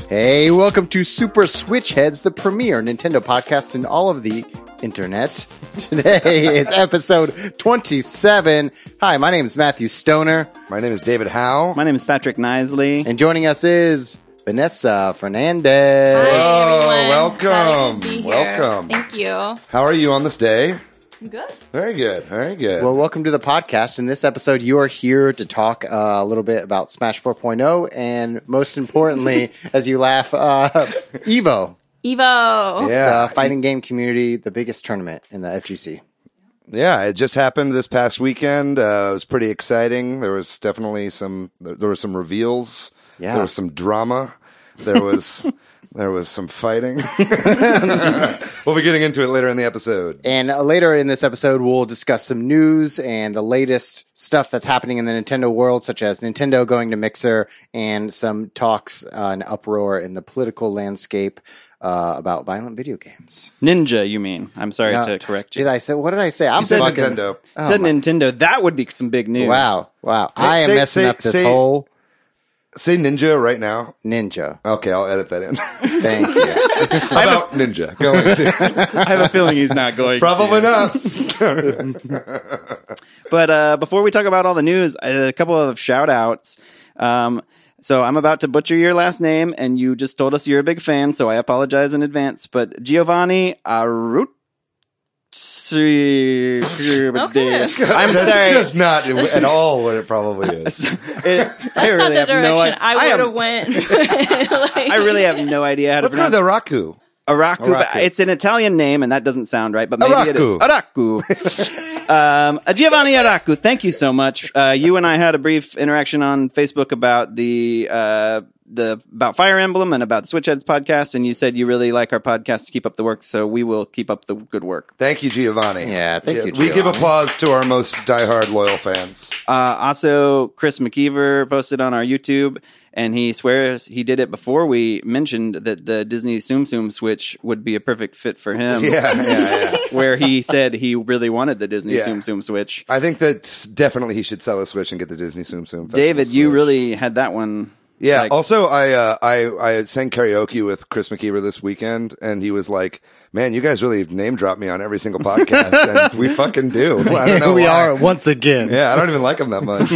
Hey, welcome to Super Switch Headz, the premier Nintendo podcast in all of the internet. Today is episode 27. Hi, my name is Matthew Stoner. My name is David Howe. My name is Patrick Nisley. And joining us is Vanessa Fernandez. Hi, everyone. Welcome. Glad to be here. Welcome. Thank you. How are you on this day? I'm good. Very good. Very good. Well, welcome to the podcast. In this episode, you are here to talk a little bit about Smash 4.0 and, most importantly, as you laugh, EVO. EVO. yeah. The fighting game community, the biggest tournament in the FGC. Yeah, it just happened this past weekend. It was pretty exciting. There was definitely some reveals. Yeah. There was some drama. There was some fighting. We'll be getting into it later in the episode. And later in this episode, we'll discuss some news and the latest stuff that's happening in the Nintendo world, such as Nintendo going to Mixer and some talks and uproar in the political landscape about violent video games. Ninja, you mean? I'm sorry to correct you. What did I say? I'm You said fucking Nintendo. You said Nintendo. That would be some big news. Wow. Hey, I am messing up this whole Say Ninja right now. Ninja. Okay, I'll edit that in. Thank you. How about Ninja? Going to. I have a feeling he's not going Probably to. not. But before we talk about all the news, a couple of shout-outs. So I'm about to butcher your last name, and you just told us you're a big fan, so I apologize in advance. But Giovanni Arut. Okay. I'm That's sorry. just not at all what it probably is. I really have Not the no direction I would have idea. went. I really have no idea how to Let's go pronounce to the Raku. Araku. Araku. It's an Italian name, and that doesn't sound right, but maybe it is. Araku. Araku. Giovanni Araku, thank you so much. You and I had a brief interaction on Facebook about the about Fire Emblem and about Switch Headz podcast, and you said you really like our podcast to keep up the work, so we will keep up the good work. Thank you, Giovanni. Yeah, thank you, We give Giovanni. applause to our most diehard loyal fans. Also, Chris McKeever posted on our YouTube, and he swears he did it before we mentioned that the Disney Tsum Tsum Switch would be a perfect fit for him. Yeah. Where he said he really wanted the Disney Yeah. Tsum Tsum Switch. I think that definitely he should sell a Switch and get the Disney Tsum Tsum. David, Festival you Switch. really had that one. Yeah. like- Also, I sang karaoke with Chris McKeever this weekend, and he was like, "Man, you guys really name drop me on every single podcast," and we fucking do. I don't know we why. are once again. Yeah, I don't even like him that much.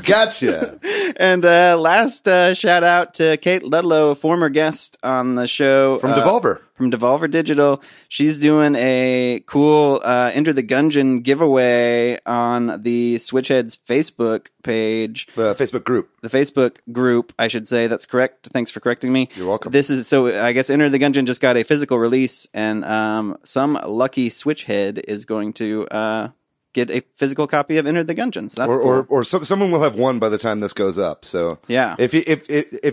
Gotcha. And last shout out to Kate Ludlow, former guest on the show From Devolver. From Devolver Digital. She's doing a cool Enter the Gungeon giveaway on the Switch Headz Facebook page. The Facebook group. The Facebook group, I should say. That's correct. Thanks for correcting me. You're welcome. This is so. I guess Enter the Gungeon just got a physical release, and some lucky Switch head is going to get a physical copy of Enter the Gungeon. So that's cool. Or someone will have won by the time this goes up. So Yeah. if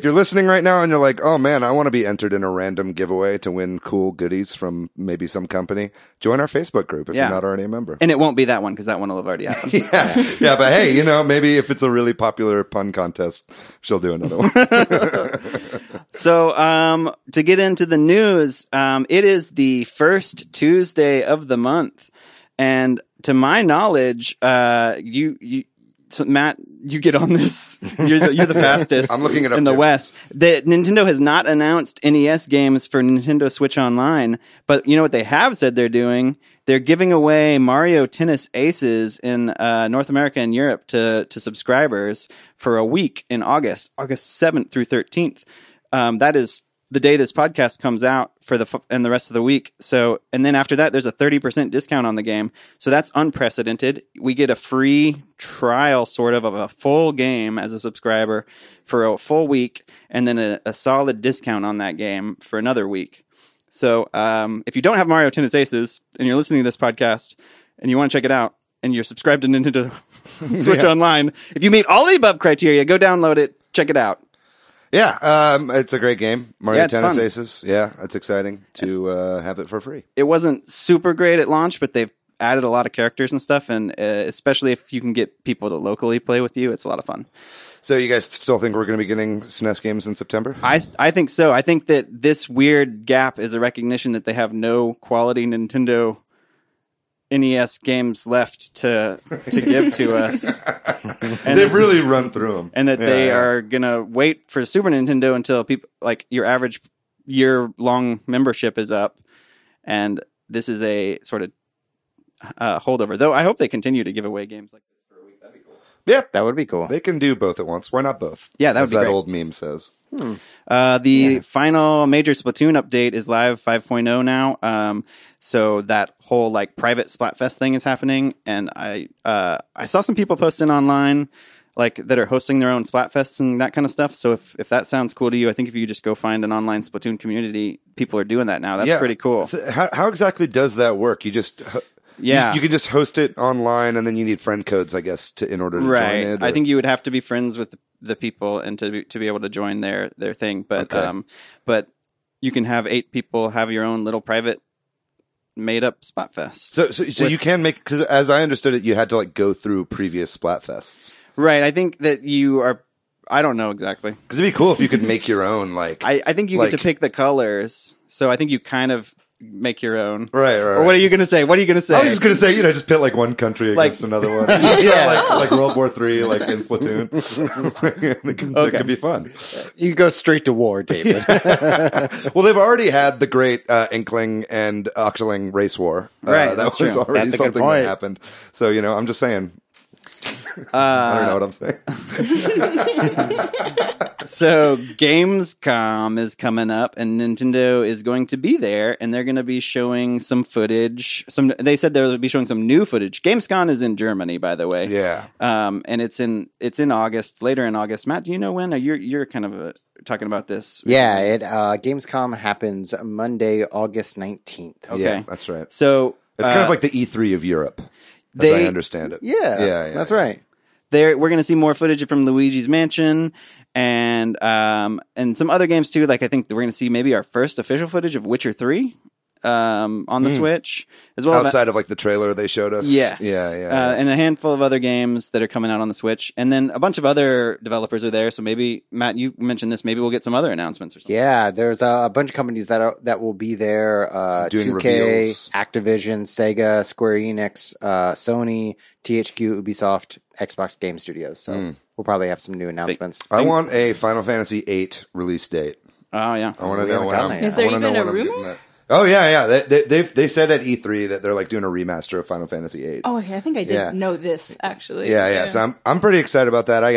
you're listening right now and you're like, oh man, I want to be entered in a random giveaway to win cool goodies from maybe some company, join our Facebook group if Yeah. you're not already a member. And it won't be that one because that one will have already happened. Yeah, but hey, maybe if it's a really popular pun contest, she'll do another one. So, to get into the news, it is the first Tuesday of the month, and to my knowledge, so Matt, you get on this. You're the fastest. I'm looking it up in the too. West. Nintendo has not announced NES games for Nintendo Switch Online, but you know what they have said they're doing? They're giving away Mario Tennis Aces in North America and Europe to subscribers for a week in August 7th through 13th. That is the day this podcast comes out and the rest of the week. So, and then after that, there's a 30% discount on the game. So that's unprecedented. We get a free trial sort of a full game as a subscriber for a full week, and then a solid discount on that game for another week. So, if you don't have Mario Tennis Aces and you're listening to this podcast and you want to check it out and you're subscribed to Nintendo Switch Online, if you meet all the above criteria, go download it, check it out. Yeah, it's a great game. Mario it's Tennis fun. Aces. Yeah, it's exciting to have it for free. It wasn't super great at launch, but they've added a lot of characters and stuff, and especially if you can get people to locally play with you, it's a lot of fun. So you guys still think we're going to be getting SNES games in September? I think so. I think that this weird gap is a recognition that they have no quality Nintendo NES games left to give to us. And they've really run through them. And that they are going to wait for Super Nintendo until people like your average year-long membership is up. And this is a sort of holdover. Though I hope they continue to give away games like this for a week. That'd be cool. Yeah, that would be cool. They can do both at once. Why not both? Yeah, that would be that great. old meme says. The final major Splatoon update is live 5.0 now. So that whole like private Splatfest thing is happening, and I saw some people posting online like that are hosting their own Splatfests and that kind of stuff. So if that sounds cool to you, I think if you just go find an online Splatoon community, people are doing that now. That's pretty cool. So how exactly does that work? You just you can just host it online, and then you need friend codes, I guess, in order to join it. I think you would have to be friends with the people and to be able to join their thing. But but you can have 8 people have your own little private made up Splatfest. So you can make, because as I understood it, you had to like go through previous Splatfests. Right. I think that you are. I don't know exactly. Because it'd be cool if you could make your own. Like I think you get to pick the colors. So I think you kind of make your own. Right. Or what are you going to say? What are you going to say? I was just going to say, just pit like one country against another one. like World War III, like in Splatoon. That could be fun. You go straight to war, David. Well, they've already had the great Inkling and Octoling race war. Right. That was already something that happened. So, I'm just saying. I don't know what I'm saying. So Gamescom is coming up, and Nintendo is going to be there, and they're going to be showing some footage. They said they would be showing some new footage. Gamescom is in Germany, by the way. Yeah. And it's in August, later in August. Matt, do you know when? You're kind of talking about this. Yeah, Gamescom happens Monday, August 19th. Okay, yeah, that's right. So it's kind of like the E3 of Europe, as I understand it. Yeah, that's right. We're going to see more footage from Luigi's Mansion and some other games too. Like I think we're going to see maybe our first official footage of Witcher 3 on the Switch as well. Outside of like the trailer they showed us. Yes. Yeah. And a handful of other games that are coming out on the Switch. And then a bunch of other developers are there. So maybe, Matt, you mentioned this. Maybe we'll get some other announcements or something. Yeah, there's a bunch of companies that will be there. Doing 2K, reveals. Activision, Sega, Square Enix, Sony, THQ, Ubisoft, Xbox Game Studios. So we'll probably have some new announcements. I want a Final Fantasy VIII release date. Oh, yeah. I want to know when Is there even a rumor? Oh yeah. They said at E3 that they're like doing a remaster of Final Fantasy VIII. Oh, okay. I think I did know this actually. Yeah. So I'm pretty excited about that. I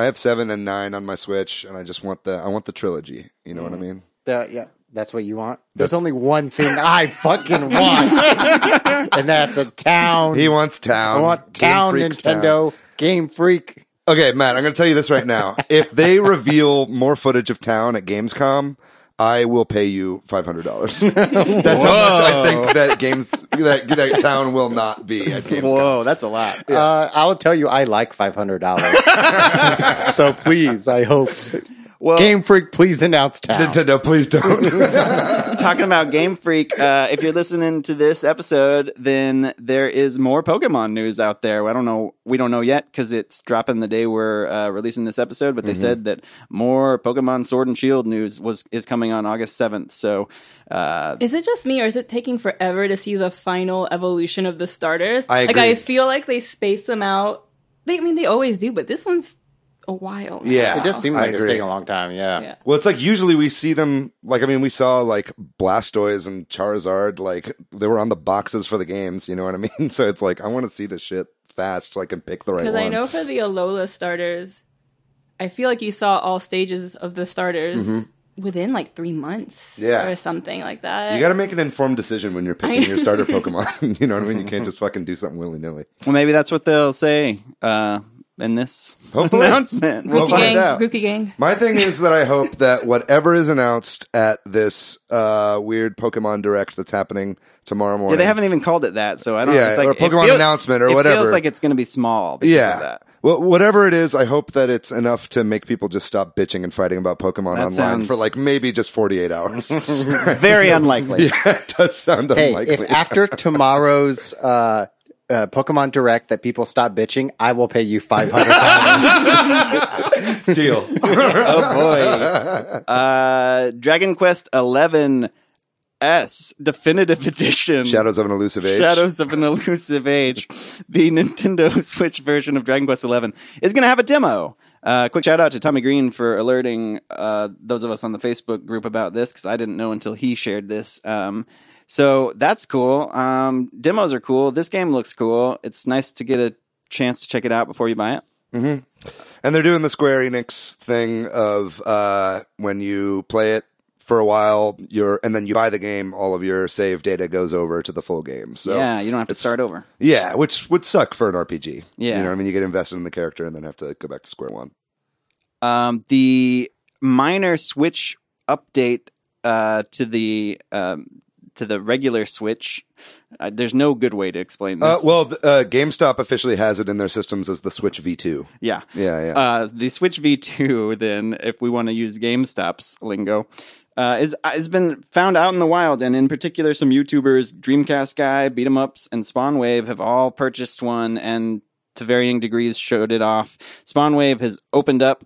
have 7 and 9 on my Switch, and I just want the trilogy. You know what I mean? Yeah, that's what you want. There's only one thing I fucking want, and that's a town. He wants town. I want town, Nintendo, town. Game Freak. Okay, Matt, I'm going to tell you this right now. If they reveal more footage of town at Gamescom, I will pay you $500. That's how much I think that town will not be at Gamescom. Whoa, that's a lot. I'll tell you, I like $500. So please, I hope. Well, Game Freak, please announce town. Nintendo, please don't. Talking about Game Freak, if you're listening to this episode, then there is more Pokemon news out there. We don't know yet because it's dropping the day we're releasing this episode. But they said that more Pokemon Sword and Shield news is coming on August 7th. So, is it just me, or is it taking forever to see the final evolution of the starters? I agree. Like I feel like they space them out. They always do, but this one's a while now. Yeah. It does seem like it's taking a long time, yeah. Well, it's like usually we see them, we saw like Blastoise and Charizard, like they were on the boxes for the games, you know what I mean? So it's like, I want to see this shit fast so I can pick the right one. Because I know for the Alola starters, I feel like you saw all stages of the starters within like 3 months or something like that. You got to make an informed decision when you're picking your starter Pokemon. You know what I mean? You can't just fucking do something willy-nilly. Well, maybe that's what they'll say in this announcement. We'll find out. Groupie gang. My thing is that I hope that whatever is announced at this weird Pokemon Direct that's happening tomorrow morning. Yeah, they haven't even called it that, so I don't know. It's like, or Pokemon announcement or whatever. It feels like it's going to be small because of that. Well, whatever it is, I hope that it's enough to make people just stop bitching and fighting about Pokemon online for like maybe just 48 hours. Very unlikely. Yeah, it does sound unlikely. If after tomorrow's Pokemon Direct that people stop bitching, I will pay you $500. Deal. Oh boy. Dragon Quest 11 S Definitive Edition. Shadows of an Elusive Age. Shadows of an Elusive Age. The Nintendo Switch version of Dragon Quest 11 is going to have a demo. Quick shout out to Tommy Green for alerting those of us on the Facebook group about this, because I didn't know until he shared this. So that's cool. Demos are cool. This game looks cool. It's nice to get a chance to check it out before you buy it. Mm-hmm. And they're doing the Square Enix thing of when you play it for a while, and then you buy the game, all of your save data goes over to the full game. So yeah, you don't have to start over. Yeah, which would suck for an RPG. Yeah. You know what I mean? You get invested in the character and then have to go back to square one. The minor Switch update to the regular Switch, there's no good way to explain this. GameStop officially has it in their systems as the Switch V2. Yeah. Yeah. The Switch V2, then, if we want to use GameStop's lingo, has been found out in the wild, and in particular, some YouTubers, Dreamcast Guy, Beat 'em Ups, and Spawnwave have all purchased one, and to varying degrees showed it off. Spawnwave has opened up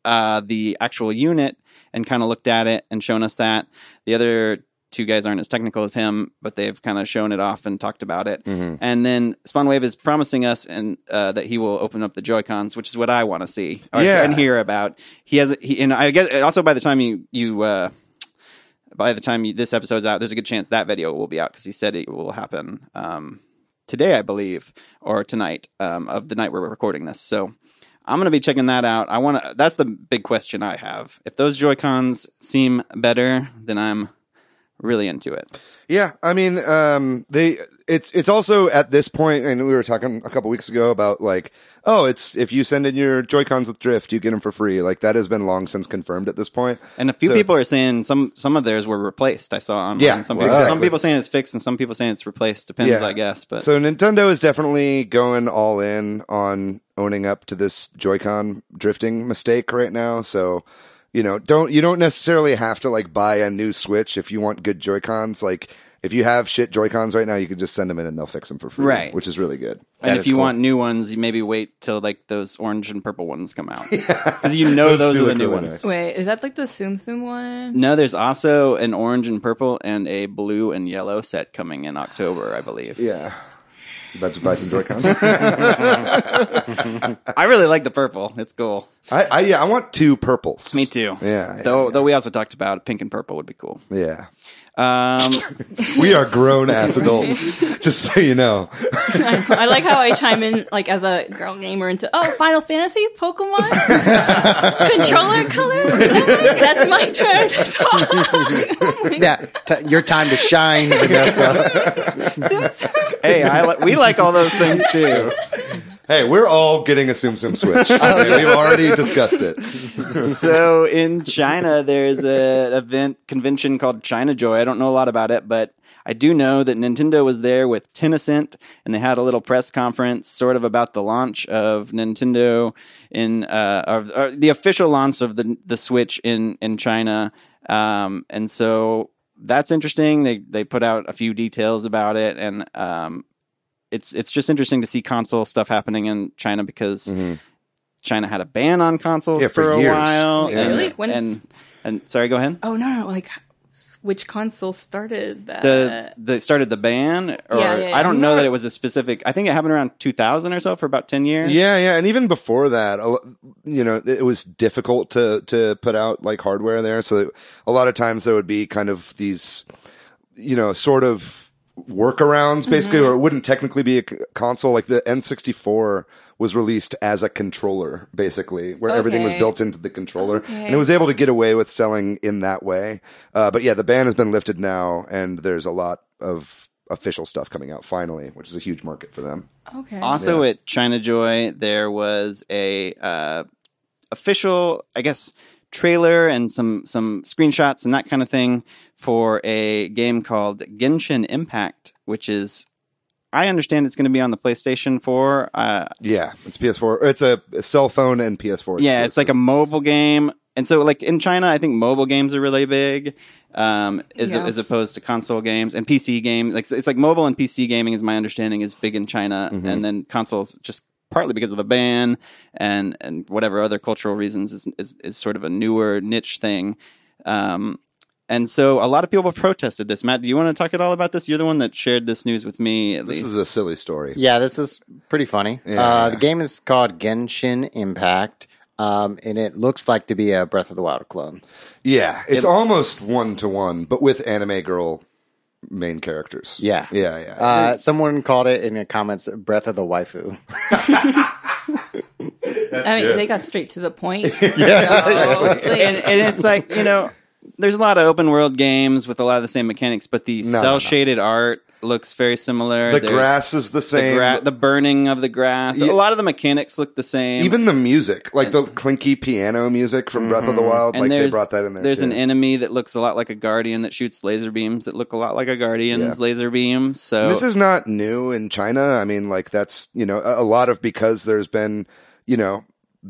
the actual unit and kind of looked at it and shown us that. The other two guys aren't as technical as him, but they've kind of shown it off and talked about it. Mm-hmm. And then Spawnwave is promising us that he will open up the Joy-Cons, which is what I want to see and hear about. And I guess also by the time this episode's out, there's a good chance that video will be out, because he said it will happen today, I believe, or tonight, of the night we're recording this. So I'm going to be checking that out. That's the big question I have. If those Joy-Cons seem better, then I'm really into it. Yeah, I mean, it's also at this point, and we were talking a couple weeks ago about it's if you send in your Joy-Cons with drift, you get them for free. Like, that has been long since confirmed at this point. And a few people are saying some of theirs were replaced. I saw online. Yeah, some people saying it's fixed, and some people saying it's replaced. Depends, I guess. But so Nintendo is definitely going all in on owning up to this Joy-Con drifting mistake right now. So, you don't necessarily have to buy a new Switch if you want good Joy-Cons. If you have shit Joy-Cons right now, you can just send them in and they'll fix them for free, right? Which is really good. And if you want new ones, you maybe wait till those orange and purple ones come out, because those are the new ones. Wait, is that the Tsum Tsum one? No, there's also an orange and purple and a blue and yellow set coming in October, I believe. Yeah. About to buy some Joy-Cons. I really like the purple. It's cool. I want two purples. Me too. Yeah. Though we also talked about pink and purple would be cool. Yeah. We are grown ass adults, just so you know. I like how I chime in as a girl gamer into Final Fantasy, Pokemon, controller color. That's my turn to talk. Yeah, your time to shine, Vanessa. Hey, we like all those things too. Hey, we're all getting a Tsum Tsum Switch. We've already discussed it. So in China, there's an convention called China Joy. I don't know a lot about it, but I do know that Nintendo was there with Tencent, and they had a little press conference sort of about the launch of Nintendo or the official launch of the Switch in China. And so that's interesting. They put out a few details about it, and it's just interesting to see console stuff happening in China, because China had a ban on consoles for a years. while. Yeah. Really? And sorry, go ahead. Oh no! Which console started that? They started the ban, or yeah. I don't know that it was a specific. I think it happened around 2000 or so, for about 10 years. Yeah, and even before that, it was difficult to put out hardware there. So a lot of times there would be kind of these, sort of workarounds, basically, or it wouldn't technically be a console. Like the N64 was released as a controller, basically, where everything was built into the controller, and it was able to get away with selling in that way. But yeah, the ban has been lifted now, and there's a lot of official stuff coming out finally, which is a huge market for them. Okay. Also at China Joy, there was a official, I guess, trailer and some screenshots and that kind of thing for a game called Genshin Impact, which is, I understand it's going to be on the PlayStation 4. Yeah, it's PS4. It's a cell phone and PS4. Yeah, it's like a mobile game. And so, in China, I think mobile games are really big. as opposed to console games and PC games. Like it's like mobile and PC gaming, is my understanding, is big in China, and then consoles just partly because of the ban and whatever other cultural reasons is sort of a newer niche thing. And so a lot of people protested this. Matt, do you want to talk at all about this? You're the one that shared this news with me, at least. This is a silly story. Yeah, this is pretty funny. The game is called Genshin Impact, and it looks like to be a Breath of the Wild clone. Yeah, it's almost 1-to-1, but with anime girl main characters. Yeah. Someone called it in the comments Breath of the Waifu. I mean, they got straight to the point. And it's like, there's a lot of open world games with a lot of the same mechanics, but the cell shaded art looks very similar. The grass is the same. The burning of the grass. A lot of the mechanics look the same. Even the music, like the clinky piano music from Breath of the Wild, and they brought that in there. There's too. an enemy that looks a lot like a guardian that shoots laser beams that look a lot like a guardian's laser beams. So this is not new in China. I mean, like that's, a lot of, because there's been,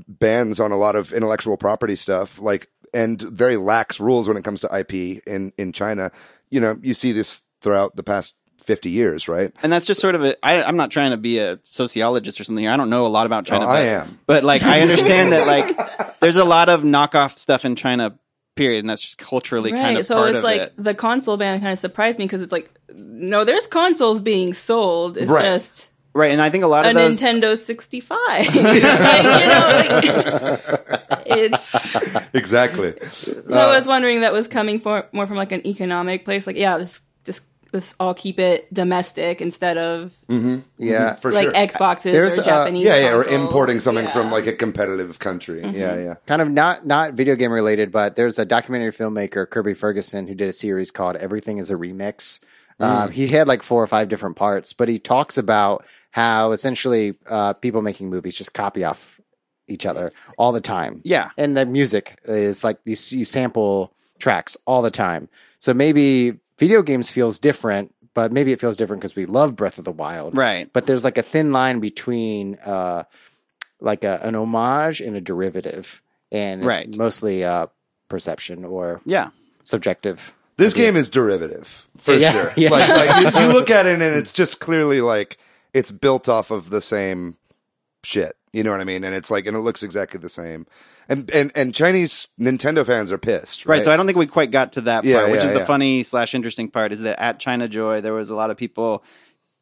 bans on a lot of intellectual property stuff, like, and very lax rules when it comes to IP in China. You see this throughout the past 50 years, right? And that's just sort of I'm not trying to be a sociologist or something here. I don't know a lot about China. I am. But like, I understand that like there's a lot of knockoff stuff in China, period. And that's just culturally kind of part of it. So it's like the console ban kind of surprised me because it's like, no, there's consoles being sold. It's just... Right, and I think a lot of those... Nintendo 65. It's... Exactly. So I was wondering that was coming more from like an economic place. Like, this all keep it domestic instead of Yeah, for like sure. Xboxes or Japanese or consoles. importing something from like a competitive country. Yeah. kind of not video game related, but there's a documentary filmmaker, Kirby Ferguson, who did a series called Everything is a Remix. He had like 4 or 5 different parts, but he talks about how essentially people making movies just copy off each other all the time. Yeah. And the music is like you sample tracks all the time. So maybe video games feels different, but maybe it feels different because we love Breath of the Wild. Right. But there's like a thin line between like an homage and a derivative. And it's mostly perception or subjective. This game is derivative, for sure. Yeah. Like you look at it and it's just clearly like it's built off of the same shit. You know what I mean? And it's like, and it looks exactly the same. And Chinese Nintendo fans are pissed. Right. So I don't think we quite got to that part, which is the funny / interesting part, is that at China Joy, there was a lot of people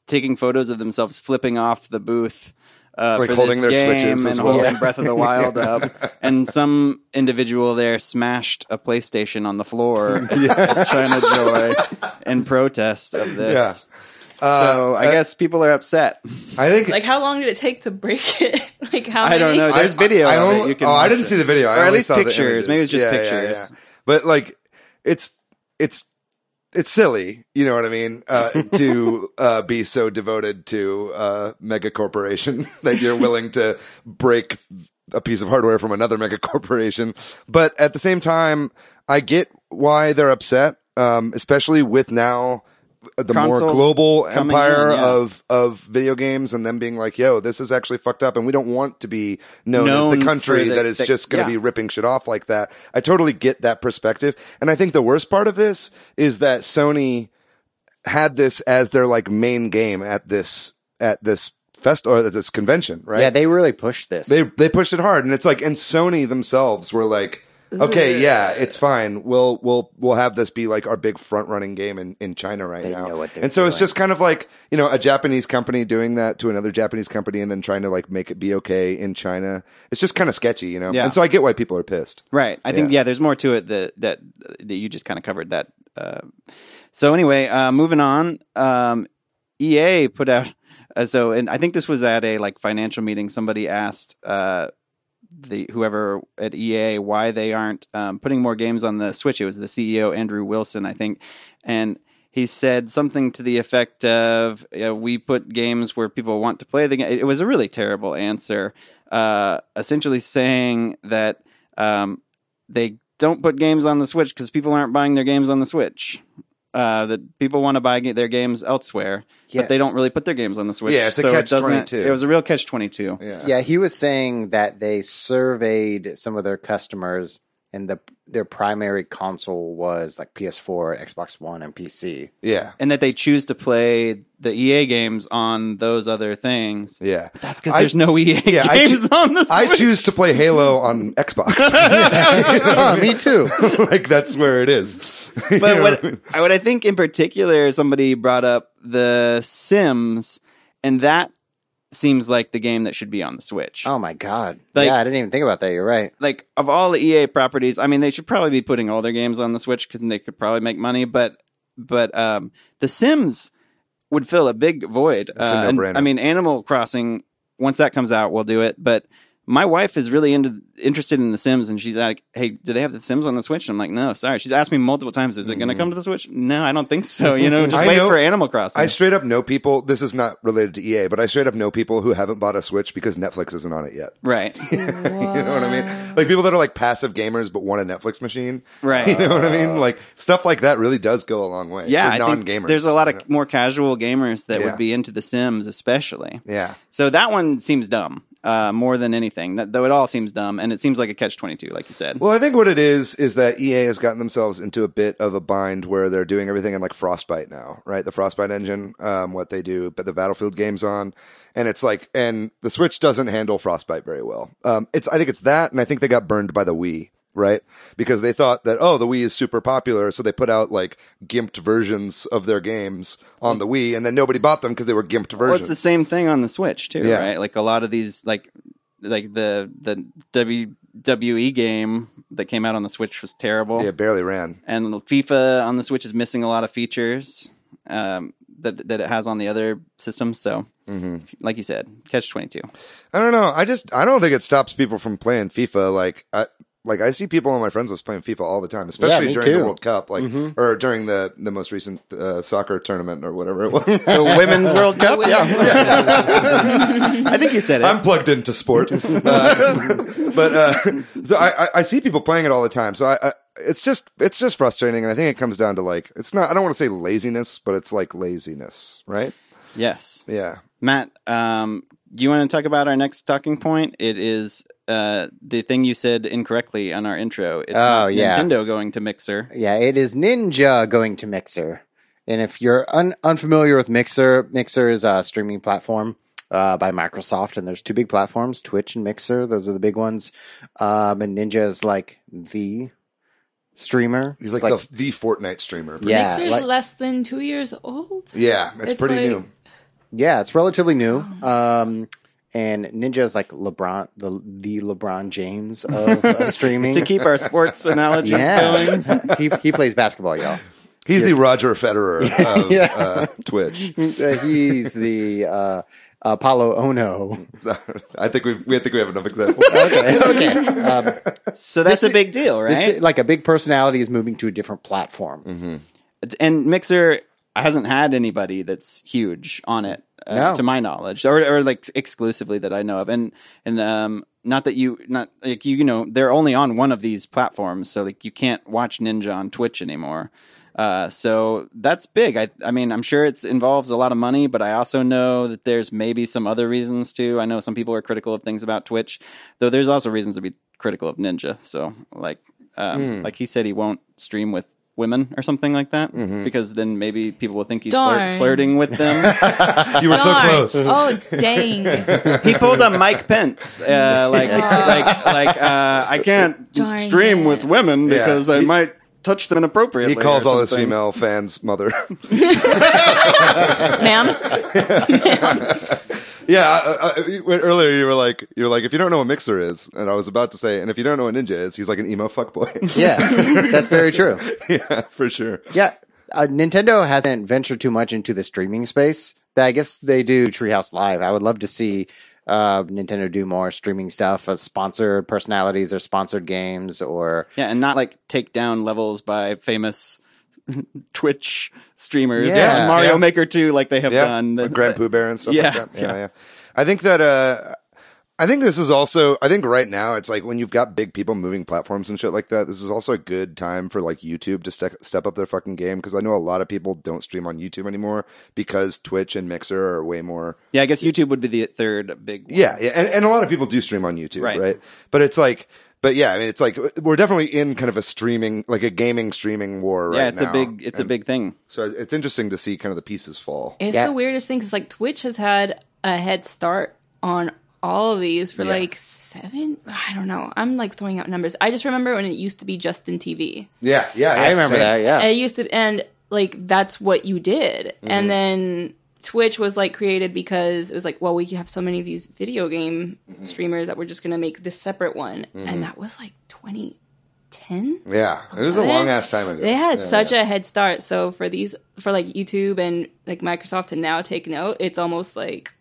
taking photos of themselves flipping off the booth. Like for holding this their game Switches and as well. holding Breath of the Wild up, and some individual there smashed a PlayStation on the floor at China Joy in protest of this. So I guess people are upset. I think. Like, how long did it take to break it? Like, how I don't know. There's video of it. You can I watch didn't it. see the video. Or I at only least saw the pictures. images. Maybe it's just pictures. Yeah. But like, it's silly. You know what I mean? To be so devoted to a mega corporation that you're willing to break a piece of hardware from another mega corporation. But at the same time, I get why they're upset, especially with now the Consoles more global coming empire in, of video games, and them being like, yo, this is actually fucked up, and we don't want to be known as the Known country for that is just going to be ripping shit off like that. I totally get that perspective. And I think the worst part of this is that Sony had this as their like main game at this festival or at this convention, right? Yeah, they really pushed this. They pushed it hard, and it's like, and Sony themselves were like, okay, yeah, it's fine. We'll have this be like our big front running game in China right now. Know what they're and so doing. it's just kind of like, a Japanese company doing that to another Japanese company and then trying to like make it be okay in China. It's just kind of sketchy, Yeah. And so I get why people are pissed. Right. I think there's more to it that you just kind of covered that. So anyway, moving on. EA put out and I think this was at a like financial meeting. Somebody asked whoever at EA why they aren't putting more games on the Switch. It was the CEO, Andrew Wilson, I think, and he said something to the effect of, we put games where people want to play the game. It was a really terrible answer, essentially saying that they don't put games on the Switch because people aren't buying their games on the Switch. That people want to buy their games elsewhere, but they don't really put their games on the Switch. Yeah, it's a catch-22. It was a real catch-22. Yeah, he was saying that they surveyed some of their customers and their primary console was like PS4, Xbox One, and PC. Yeah. And that they choose to play the EA games on those other things. Yeah. But that's because there's no EA games on the Switch. I choose to play Halo on Xbox. Oh, me too. Like, that's where it is. But what I think in particular, somebody brought up The Sims, and that seems like the game that should be on the Switch. Oh my God. Like- yeah, I didn't even think about that. You're right. Like, of all the EA properties, I mean, they should probably be putting all their games on the Switch because they could probably make money, but The Sims would fill a big void. That's a no-brainer. I mean, Animal Crossing, once that comes out, we'll do it, but my wife is really interested in The Sims, and she's like, hey, do they have The Sims on the Switch? And I'm like, no, sorry. She's asked me multiple times, is it going to come to the Switch? No, I don't think so. Just wait for Animal Crossing. I straight up know people, this is not related to EA, but I straight up know people who haven't bought a Switch because Netflix isn't on it yet. Right. You know what I mean? Like people that are like passive gamers but want a Netflix machine. Right. You know what I mean? Like stuff like that really does go a long way. Yeah, for I think non-gamers. there's a lot of more casual gamers that Yeah. would be into The Sims, especially. Yeah. So that one seems dumb, more than anything. Though it all seems dumb, and it seems like a catch-22, like you said. Well, I think what it is that EA has gotten themselves into a bit of a bind where they're doing everything in like Frostbite now, right? The Frostbite engine, what they do, but the Battlefield games on, and it's like, and the Switch doesn't handle Frostbite very well. I think it's that, and I think they got burned by the Wii, right? Because they thought that, the Wii is super popular, so they put out like gimped versions of their games on the Wii, and then nobody bought them because they were gimped versions. Well, it's the same thing on the Switch too, Yeah. right? Like a lot of these, like the WWE game that came out on the Switch was terrible. Yeah, it barely ran. And FIFA on the Switch is missing a lot of features that it has on the other systems. So, like you said, catch-22. I don't know. I don't think it stops people from playing FIFA. I see people on my friends list playing FIFA all the time, especially me during too. the World Cup, or during the most recent soccer tournament or whatever it was. The Women's World Cup? Yeah. I think you said it. I'm plugged into sport, but so I see people playing it all the time. So it's just frustrating, and I think it comes down to like it's not. I don't want to say laziness, but it's like laziness, right? Yes. Yeah. Matt, do you want to talk about our next talking point? It is the thing you said incorrectly on our intro. It's not Nintendo going to Mixer. Yeah, it is Ninja going to Mixer. And if you're unfamiliar with Mixer, Mixer is a streaming platform by Microsoft, and there's two big platforms, Twitch and Mixer. Those are the big ones. And Ninja is like the streamer. He's like the Fortnite streamer. Yeah, Mixer's less than 2 years old. Yeah, it's pretty new. Yeah, it's relatively new. And Ninja is like LeBron, the LeBron James of streaming. To keep our sports analogies going. he plays basketball, y'all. He's the Roger Federer of Twitch. He's the Apollo Ono. I think we have enough examples. Okay. So that's a big deal, right? Like a big personality is moving to a different platform. And Mixer hasn't had anybody that's huge on it, No. to my knowledge, or like exclusively that I know of. And not that they're only on one of these platforms, so like you can't watch Ninja on Twitch anymore. So that's big. I mean, I'm sure it involves a lot of money, but I also know that there's maybe some other reasons too. I know some people are critical of things about Twitch, though there's also reasons to be critical of Ninja. So like he said, he won't stream with women or something like that, because then maybe people will think he's flirting with them. You were so close. Oh, dang. He pulled a Mike Pence, I can't Darn stream it. with women because I might touch them inappropriately. He calls or all his something. female fans mother. Ma'am? Yeah, earlier you were like, if you don't know what Mixer is, and I was about to say, and if you don't know what Ninja is, he's like an emo fuckboy. Yeah, that's very true. Yeah, for sure. Yeah, Nintendo hasn't ventured too much into the streaming space. I guess they do Treehouse Live. I would love to see Nintendo do more streaming stuff, sponsored personalities or sponsored games, or Yeah, and not like take down levels by famous Twitch streamers. Yeah. Mario Yeah. Maker 2 like they have done. Like Grand Pooh Bear and stuff Yeah, like that. Yeah. I think that I think this is also, I think right now it's like when you've got big people moving platforms and shit like that, this is also a good time for like YouTube to step up their fucking game, because I know a lot of people don't stream on YouTube anymore because Twitch and Mixer are way more. Yeah, I guess YouTube would be the third big one. Yeah, and a lot of people do stream on YouTube, right? But it's like, But yeah, I mean, it's like we're definitely in kind of a streaming, like a gaming streaming war right now. Yeah, it's a big thing. So it's interesting to see kind of the pieces fall. It's the weirdest thing because like Twitch has had a head start on all of these for like 7. I don't know. I'm like throwing out numbers. I just remember when it used to be Justin TV. Yeah. I remember that. Yeah, And it used to, and like that's what you did, and then Twitch was like created because it was like, well, we have so many of these video game streamers that we're just gonna make this separate one, and that was like 2010. Yeah, it was a long ass time ago. They had such a head start. So for like YouTube and like Microsoft to now take note, it's almost like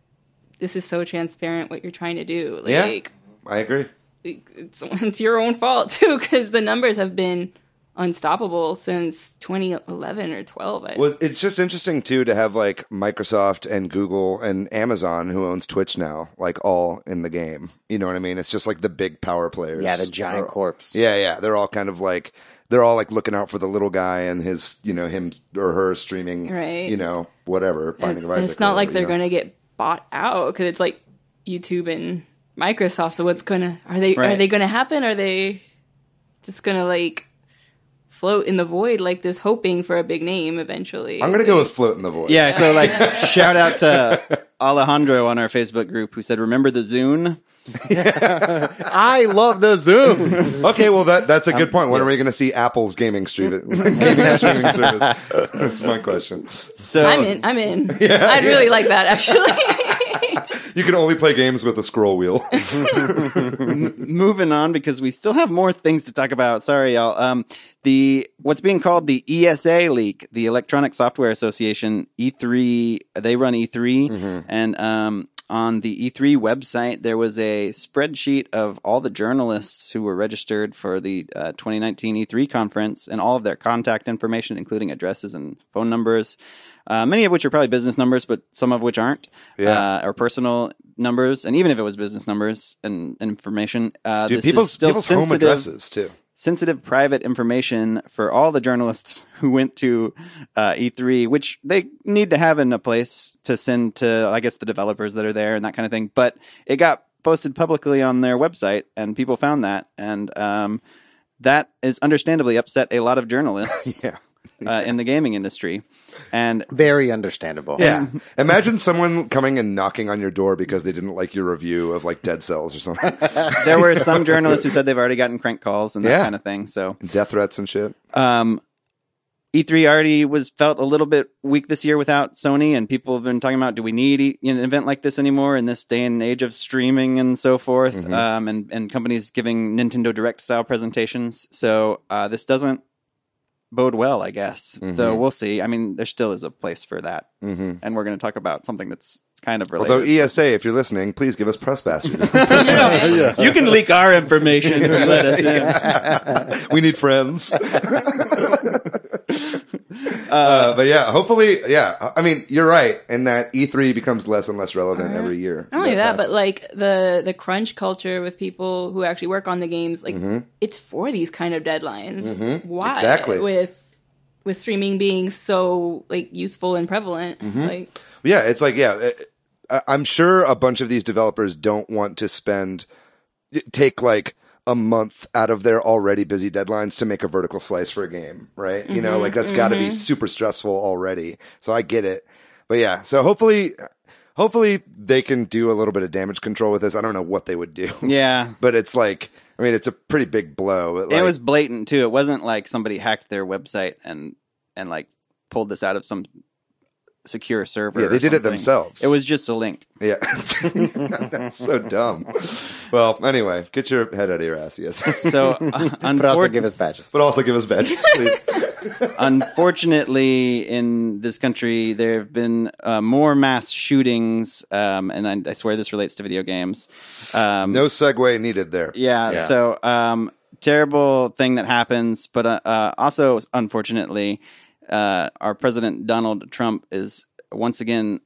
this is so transparent what you're trying to do. Like, I agree. It's your own fault too because the numbers have been unstoppable since 2011 or 12. Well, it's just interesting too to have like Microsoft and Google and Amazon, who owns Twitch now, like all in the game. You know what I mean? It's just like the big power players. Yeah, the giant corpse. Yeah. They're all kind of like looking out for the little guy and his, him or her streaming, right? Whatever. Binding of Isaac. It's not like they're going to get bought out because it's like YouTube and Microsoft. So what's are they going to happen? Are they just going to like float in the void like this, hoping for a big name eventually? I'm going to go with float in the void. Yeah, so like shout out to Alejandro on our Facebook group who said, remember the Zune? I love the Zoom. Okay, well that's a good point. When are we going to see Apple's gaming streaming service? That's my question. So I'm in. I'd really like that actually. You can only play games with a scroll wheel. Moving on because we still have more things to talk about. Sorry, y'all. What's being called the ESA leak, the Electronic Software Association, E3. They run E3, and on the E3 website there was a spreadsheet of all the journalists who were registered for the 2019 E3 conference and all of their contact information, including addresses and phone numbers. Many of which are probably business numbers, but some of which aren't, or personal numbers. And even if it was business numbers and information, this is still people's home addresses too. Sensitive private information for all the journalists who went to E3, which they need to have in a place to send to, I guess, the developers that are there and that kind of thing. But it got posted publicly on their website, and people found that, and that is understandably upset a lot of journalists. In the gaming industry, and very understandable. Yeah, imagine someone coming and knocking on your door because they didn't like your review of like Dead Cells or something. There were some journalists who said they've already gotten crank calls and that kind of thing. So death threats and shit. E3 already felt a little bit weak this year without Sony, and people have been talking about, do we need an event like this anymore in this day and age of streaming and so forth? And companies giving Nintendo Direct style presentations. So this doesn't bode well, I guess. Though we'll see. I mean, there still is a place for that. And we're going to talk about something that's kind of related. Although ESA, if you're listening, please give us press passes. You can leak our information and let us in. We need friends. But yeah, hopefully, I mean, you're right in that E3 becomes less and less relevant every year. Not only that, but like the crunch culture with people who actually work on the games, like it's for these kind of deadlines. Why? Exactly. With streaming being so like useful and prevalent, like yeah, it's like I'm sure a bunch of these developers don't want to take like a month out of their already busy deadlines to make a vertical slice for a game, right? You know, like that's got to be super stressful already. So I get it. But yeah, so hopefully they can do a little bit of damage control with this. I don't know what they would do. Yeah. But it's like, I mean, it's a pretty big blow. It was blatant too. It wasn't like somebody hacked their website and like pulled this out of some secure server. Yeah, they did it themselves. It was just a link. Yeah. That's so dumb. Well, anyway, get your head out of your ass, yes. So, but also give us badges. Please. Unfortunately, in this country, there have been more mass shootings, and I swear this relates to video games. No segue needed there. Yeah. So, terrible thing that happens, but also, unfortunately, our President Donald Trump is once again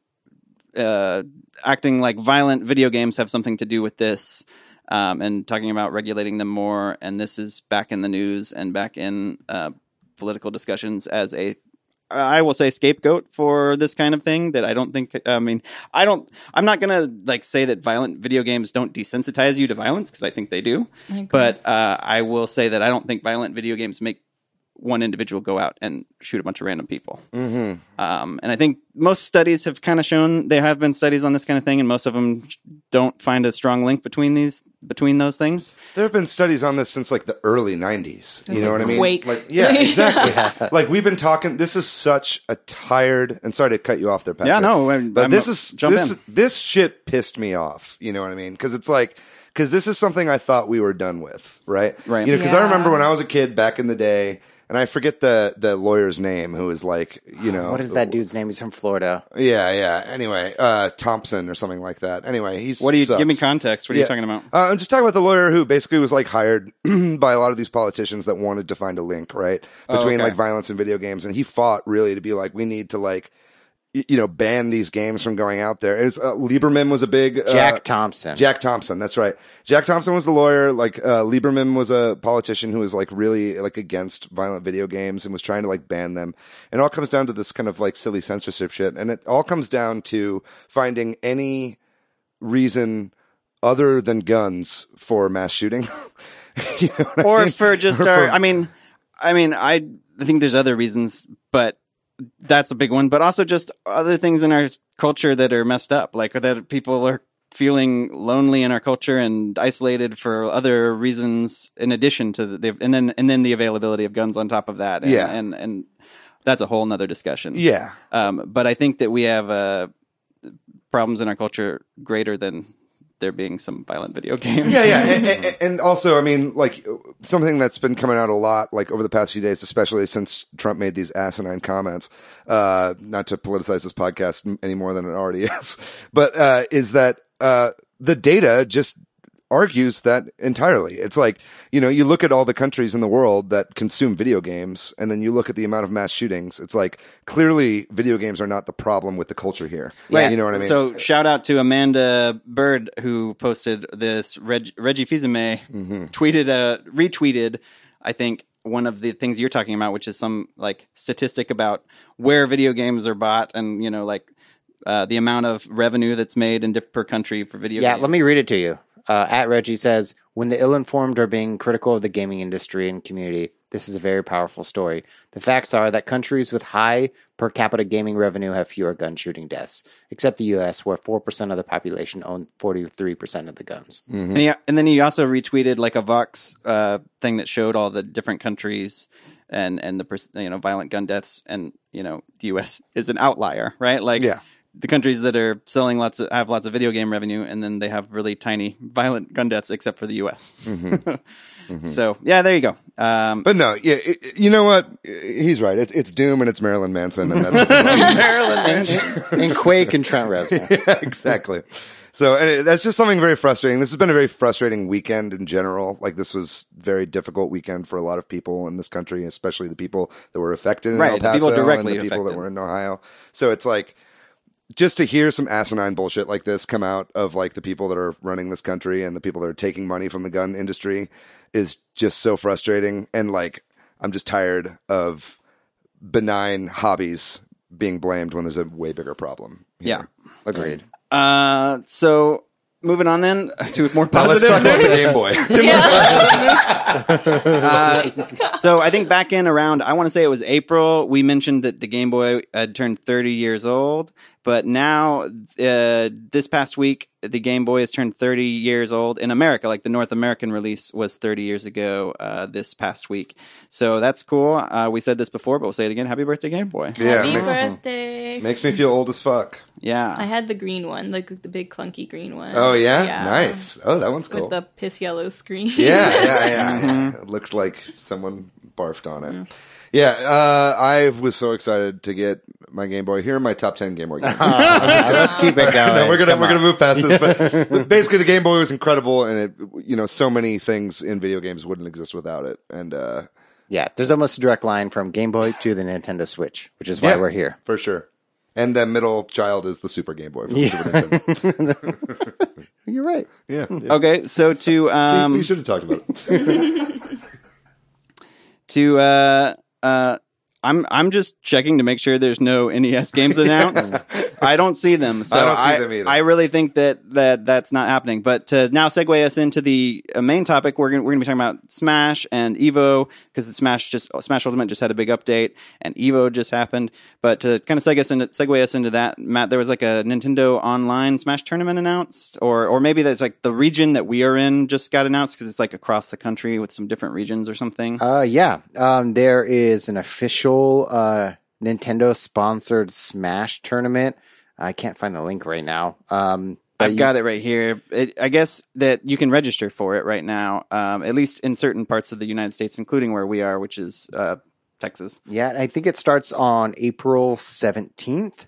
acting like violent video games have something to do with this, and talking about regulating them more. And this is back in the news and back in political discussions as a I will say scapegoat for this kind of thing that I don't think, I'm not going to like say that violent video games don't desensitize you to violence, because I think they do. But I will say that I don't think violent video games make one individual go out and shoot a bunch of random people. And I think most studies have kind of shown, there have been studies on this kind of thing, and most of them don't find a strong link between those things. There have been studies on this since like the early 90s. You know what I mean? Quake. Like, yeah, exactly. Like we've been talking, this is such a tired, and sorry to cut you off there, Patrick. Yeah, no, but this shit pissed me off. You know what I mean? Because it's like, because this is something I thought we were done with, right? Right. You know, because I remember when I was a kid back in the day, and I forget the lawyer's name who was like, you know. What is that dude's name? He's from Florida. Yeah. Anyway, Thompson or something like that. Anyway, give me context? What are you talking about? I'm just talking about the lawyer who basically was like hired by a lot of these politicians that wanted to find a link, right? Between like violence and video games. And he fought really to be like, we need to like, you know, ban these games from going out there. It was, Lieberman was a big... Jack Thompson. Jack Thompson, that's right. Jack Thompson was the lawyer. Like, Lieberman was a politician who was like really like against violent video games and was trying to like ban them. And it all comes down to this kind of like silly censorship shit. And it all comes down to finding any reason other than guns for mass shooting. You know what I mean? For just I think there's other reasons, but that's a big one, but also just other things in our culture that are messed up, like that people are feeling lonely in our culture and isolated for other reasons in addition to and then the availability of guns on top of that. And that's a whole nother discussion. Yeah. But I think that we have problems in our culture greater than there being some violent video games. Yeah. And also, I mean, like something that's been coming out a lot, like over the past few days, especially since Trump made these asinine comments, not to politicize this podcast any more than it already is, but is that the data just argues that entirely. It's like, you know, you look at all the countries in the world that consume video games, and then you look at the amount of mass shootings. It's like, clearly video games are not the problem with the culture here. Right. You know what I mean? So shout out to Amanda Bird, who posted this. Reggie Fils-Aimé retweeted, I think, one of the things you're talking about, which is some like statistic about where video games are bought, and, you know, like the amount of revenue that's made per country for video games. Yeah, let me read it to you. At Reggie says, when the ill-informed are being critical of the gaming industry and community, this is a very powerful story. The facts are that countries with high per capita gaming revenue have fewer gun shooting deaths, except the U.S., where 4% of the population own 43% of the guns. Mm-hmm. And then he also retweeted like a Vox thing that showed all the different countries and the violent gun deaths, and the U.S. is an outlier, right? Like, yeah. The countries that are selling have lots of video game revenue, and then they have really tiny violent gun deaths, except for the U.S. Mm-hmm. Mm-hmm. So yeah, there you go. But no, yeah, you know what? He's right. It's Doom and it's Marilyn Manson, and that's Marilyn Manson and Quake and Trent Reznor. Yeah, exactly. So and that's just something very frustrating. This has been a very frustrating weekend in general. Like, this was a very difficult weekend for a lot of people in this country, especially the people that were affected in El Paso, the people directly and the people affected. that were in Ohio. So it's like, just to hear some asinine bullshit like this come out of like the people that are running this country and the people that are taking money from the gun industry is just so frustrating. And like, I'm just tired of benign hobbies being blamed when there's a way bigger problem. Yeah. Agreed. So moving on then to more Let's positive talk about the Game Boy. So I think back in around, I want to say it was April, we mentioned that the Game Boy had turned 30 years old. But now, this past week, the Game Boy has turned 30 years old in America. Like, the North American release was 30 years ago this past week. So that's cool. We said this before, but we'll say it again. Happy birthday, Game Boy. Yeah, Happy birthday. Makes me feel old as fuck. Yeah. I had the green one, like the big clunky green one. Oh, yeah? Nice. Oh, that one's cool. With the piss yellow screen. Yeah. It looked like someone barfed on it. Yeah, I was so excited to get my Game Boy. Here are my top 10 Game Boy games. Let's keep it going. No, we're gonna move past this, but basically the Game Boy was incredible, and it, so many things in video games wouldn't exist without it. And yeah, there's almost a direct line from Game Boy to the Nintendo Switch, which is why we're here. For sure. And the middle child is the Super Game Boy from the Super Nintendo. You're right. Yeah. Okay, so to See, we should have talked about it. I'm just checking to make sure there's no NES games announced. I don't see them, so I don't see them either. I really think that's not happening. But to now segue us into the main topic, we're gonna be talking about Smash and EVO, because the Smash Ultimate just had a big update, and EVO just happened. But to kind of segue us into that, Matt, there was like a Nintendo Online Smash tournament announced, or maybe that's like the region that we are in just got announced, because it's like across the country with some different regions or something. There is an official Nintendo sponsored Smash tournament. I can't find the link right now. I've got it right here. I guess that you can register for it right now, at least in certain parts of the United States, including where we are, which is Texas. Yeah, I think it starts on April 17th.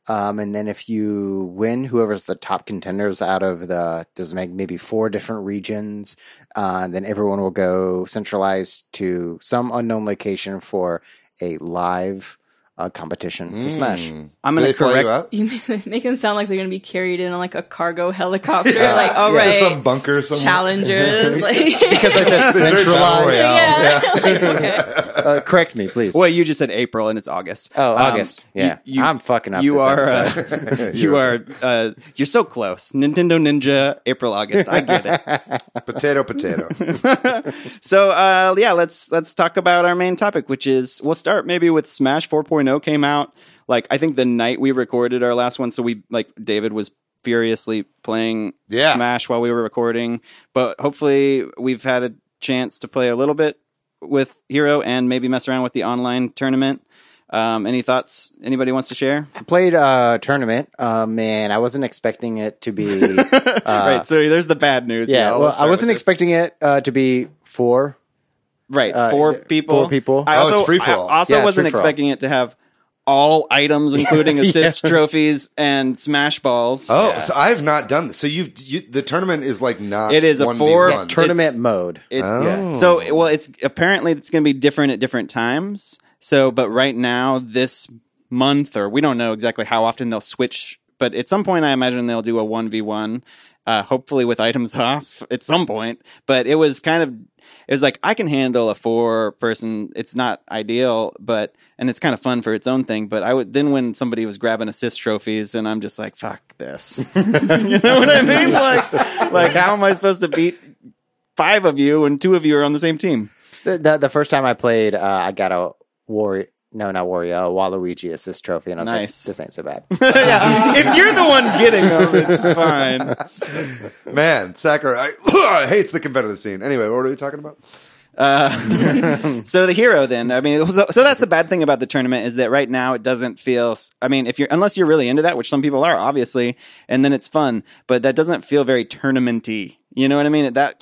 And then if you win, whoever's the top contenders out of there's maybe 4 different regions, then everyone will go centralized to some unknown location for a live competition for Smash. I'm going to correct You make them sound like they're going to be carried in on like a cargo helicopter. Like, all right, to some bunker somewhere. challengers. Like, Because I said centralized. yeah. Like, okay. Correct me, please. Well, you just said April and it's August. Oh, August. Yeah. I'm fucking up You this are episode. you're so close. Nintendo Ninja, April, August. I get it. Potato. So, let's talk about our main topic, which is, we'll start maybe with Smash 4.0 came out, like, I think the night we recorded our last one. So David was furiously playing Smash while we were recording, but hopefully we've had a chance to play a little bit with Hero and maybe mess around with the online tournament. Any thoughts anybody wants to share? I played a tournament, and I wasn't expecting it to be... right, so there's the bad news. Yeah, well, I wasn't expecting it to be 4. Right, 4 people. 4 people. It's free-for-all. I also Yeah, wasn't free-for-all. expecting it to have all items, including assist trophies and Smash balls. Oh, so I've not done this. So the tournament is like not. It is a 1v1. Tournament mode. So, it's apparently it's going to be different at different times. So, but right now, this month, or we don't know exactly how often they'll switch, but at some point, I imagine they'll do a 1v1, hopefully with items off at some point. But it was like, I can handle a 4-person. It's not ideal, and it's kind of fun for its own thing. But then when somebody was grabbing assist trophies, and I'm just like, fuck this. You know what I mean? Like how am I supposed to beat 5 of you and 2 of you are on the same team? The first time I played, I got a Waluigi assist trophy, and I was like, this ain't so bad. Yeah. If you're the one getting them, it's fine. Man, Sakurai hates the competitive scene. Anyway, what are we talking about? So the Hero, then, I mean, so that's the bad thing about the tournament, is that right now it doesn't feel, I mean, unless you're really into that, which some people are, obviously, and then it's fun, but that doesn't feel very tournament-y. You know what I mean? That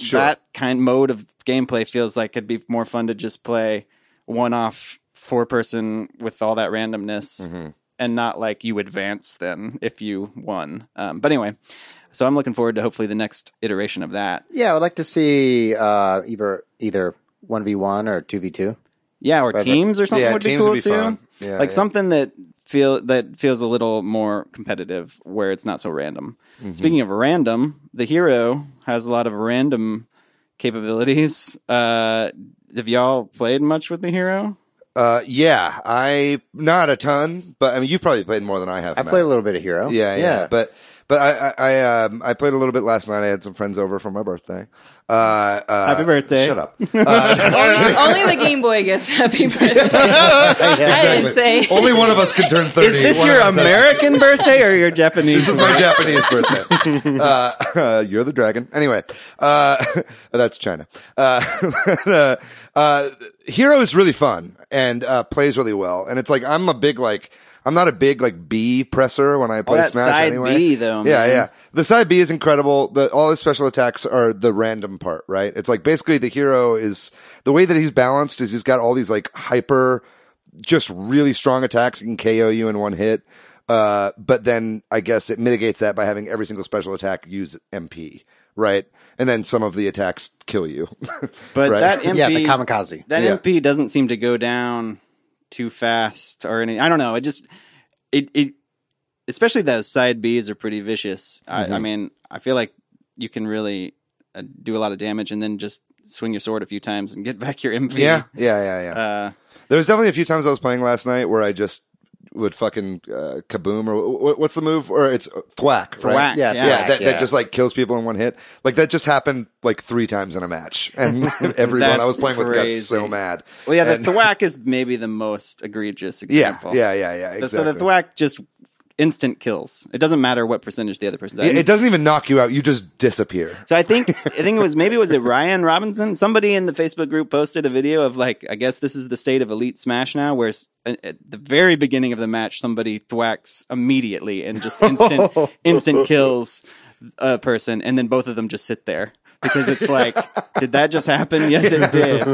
kind mode of gameplay feels like it'd be more fun to just play one-off 4-person with all that randomness, and not like you advance then if you won. But anyway, so I'm looking forward to hopefully the next iteration of that. Yeah, I would like to see either 1v1 or 2v2. Yeah, or teams or something would be cool too. Fun. Yeah, something that feels a little more competitive, where it's not so random. Speaking of random, the Hero has a lot of random capabilities. Have y'all played much with the Hero? Yeah, not a ton, but I mean, you've probably played more than I have. I played a little bit of Hero. Yeah. But I played a little bit last night. I had some friends over for my birthday. Happy birthday! Shut up. Only the Game Boy gets happy birthday. I didn't say. Only one of us can turn 30. Is this your American birthday or your Japanese? This is my Japanese birthday. You're the dragon. Anyway, that's China. Hero is really fun and plays really well. And it's like, I'm not a big B presser when I play that Smash side anyway. B though, Yeah, man. yeah. The side B is incredible. All his special attacks are the random part, right? It's like basically the Hero is the way that he's balanced is he's got all these like hyper, just really strong attacks that can KO you in one hit. But then I guess it mitigates that by having every single special attack use MP, right? And then some of the attacks kill you. But right? that MP, the kamikaze. that MP doesn't seem to go down too fast or anything. I don't know. It especially those side Bs are pretty vicious. I mean, I feel like you can really do a lot of damage and then just swing your sword a few times and get back your MP. Yeah. There's definitely a few times I was playing last night where I just would fucking kaboom, or what's the move? Or it's thwack, right? Thwack, Yeah, yeah. That just like kills people in one hit. Like that just happened like 3 times in a match, and everyone I was playing with got crazy. so mad. Well, yeah, And- the thwack is maybe the most egregious yeah, example. yeah, exactly. So the thwack just instant kills. It doesn't matter what percentage the other person does. It doesn't even knock you out; you just disappear. So I think it was Ryan Robinson? Somebody in the Facebook group posted a video of like, I guess this is the state of Elite Smash now, where at the very beginning of the match, somebody thwacks immediately and just instant kills a person, and then both of them just sit there. Because it's like, did that just happen? Yes, it did.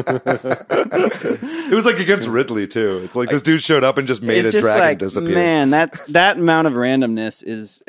It was like against Ridley too. It's like this dude showed up and just made It's a just dragon like, disappear. man, that amount of randomness is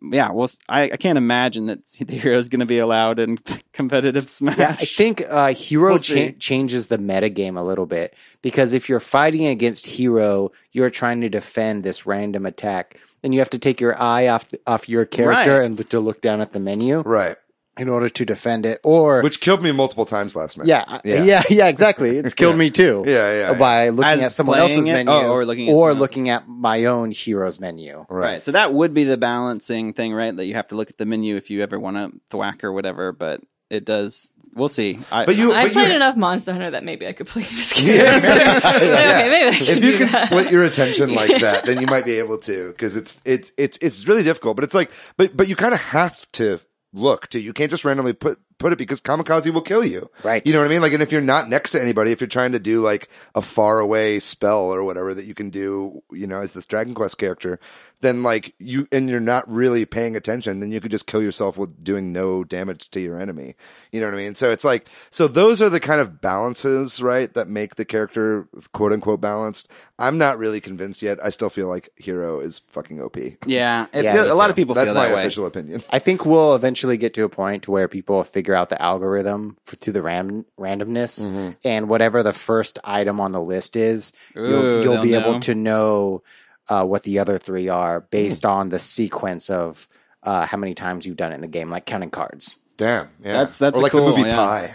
yeah. Well, I can't imagine that the hero is going to be allowed in competitive Smash. Yeah, I think Hero We'll see. changes the metagame a little bit, because if you're fighting against Hero, you're trying to defend this random attack, and you have to take your eye off your character Right. and to look down at the menu Right. in order to defend it. Or Which killed me multiple times last night. yeah, Yeah. exactly. It's killed me too. Yeah. By looking As at someone playing else's it? menu, Oh, or looking at someone else's. looking at my own hero's menu. Right. So that would be the balancing thing, right? That you have to look at the menu if you ever want to thwack or whatever, but it does. We'll see. I played enough Monster Hunter that maybe I could play this game. Okay, maybe I can If you do can that. split your attention like that, then you might be able to, because it's really difficult. But it's like, but you kind of have to look too. You can't just randomly put it, because kamikaze will kill you. Right. You know what I mean? Like, and if you're not next to anybody, if you're trying to do like a far away spell or whatever that you can do, as this Dragon Quest character, then like you're not really paying attention, then you could just kill yourself with doing no damage to your enemy. You know what I mean? So it's like, those are the kind of balances, right, that make the character quote unquote balanced. I'm not really convinced yet. I still feel like Hero is fucking OP. Yeah. Yeah, A me lot too. of people That's feel my that way. official opinion. I think we'll eventually get to a point where people figure out the algorithm through the randomness, and whatever the first item on the list is, you'll they'll be able know. to know what the other 3 are based on the sequence of how many times you've done it in the game, like counting cards. Damn. Yeah. That's or like cool, the movie yeah. Pie.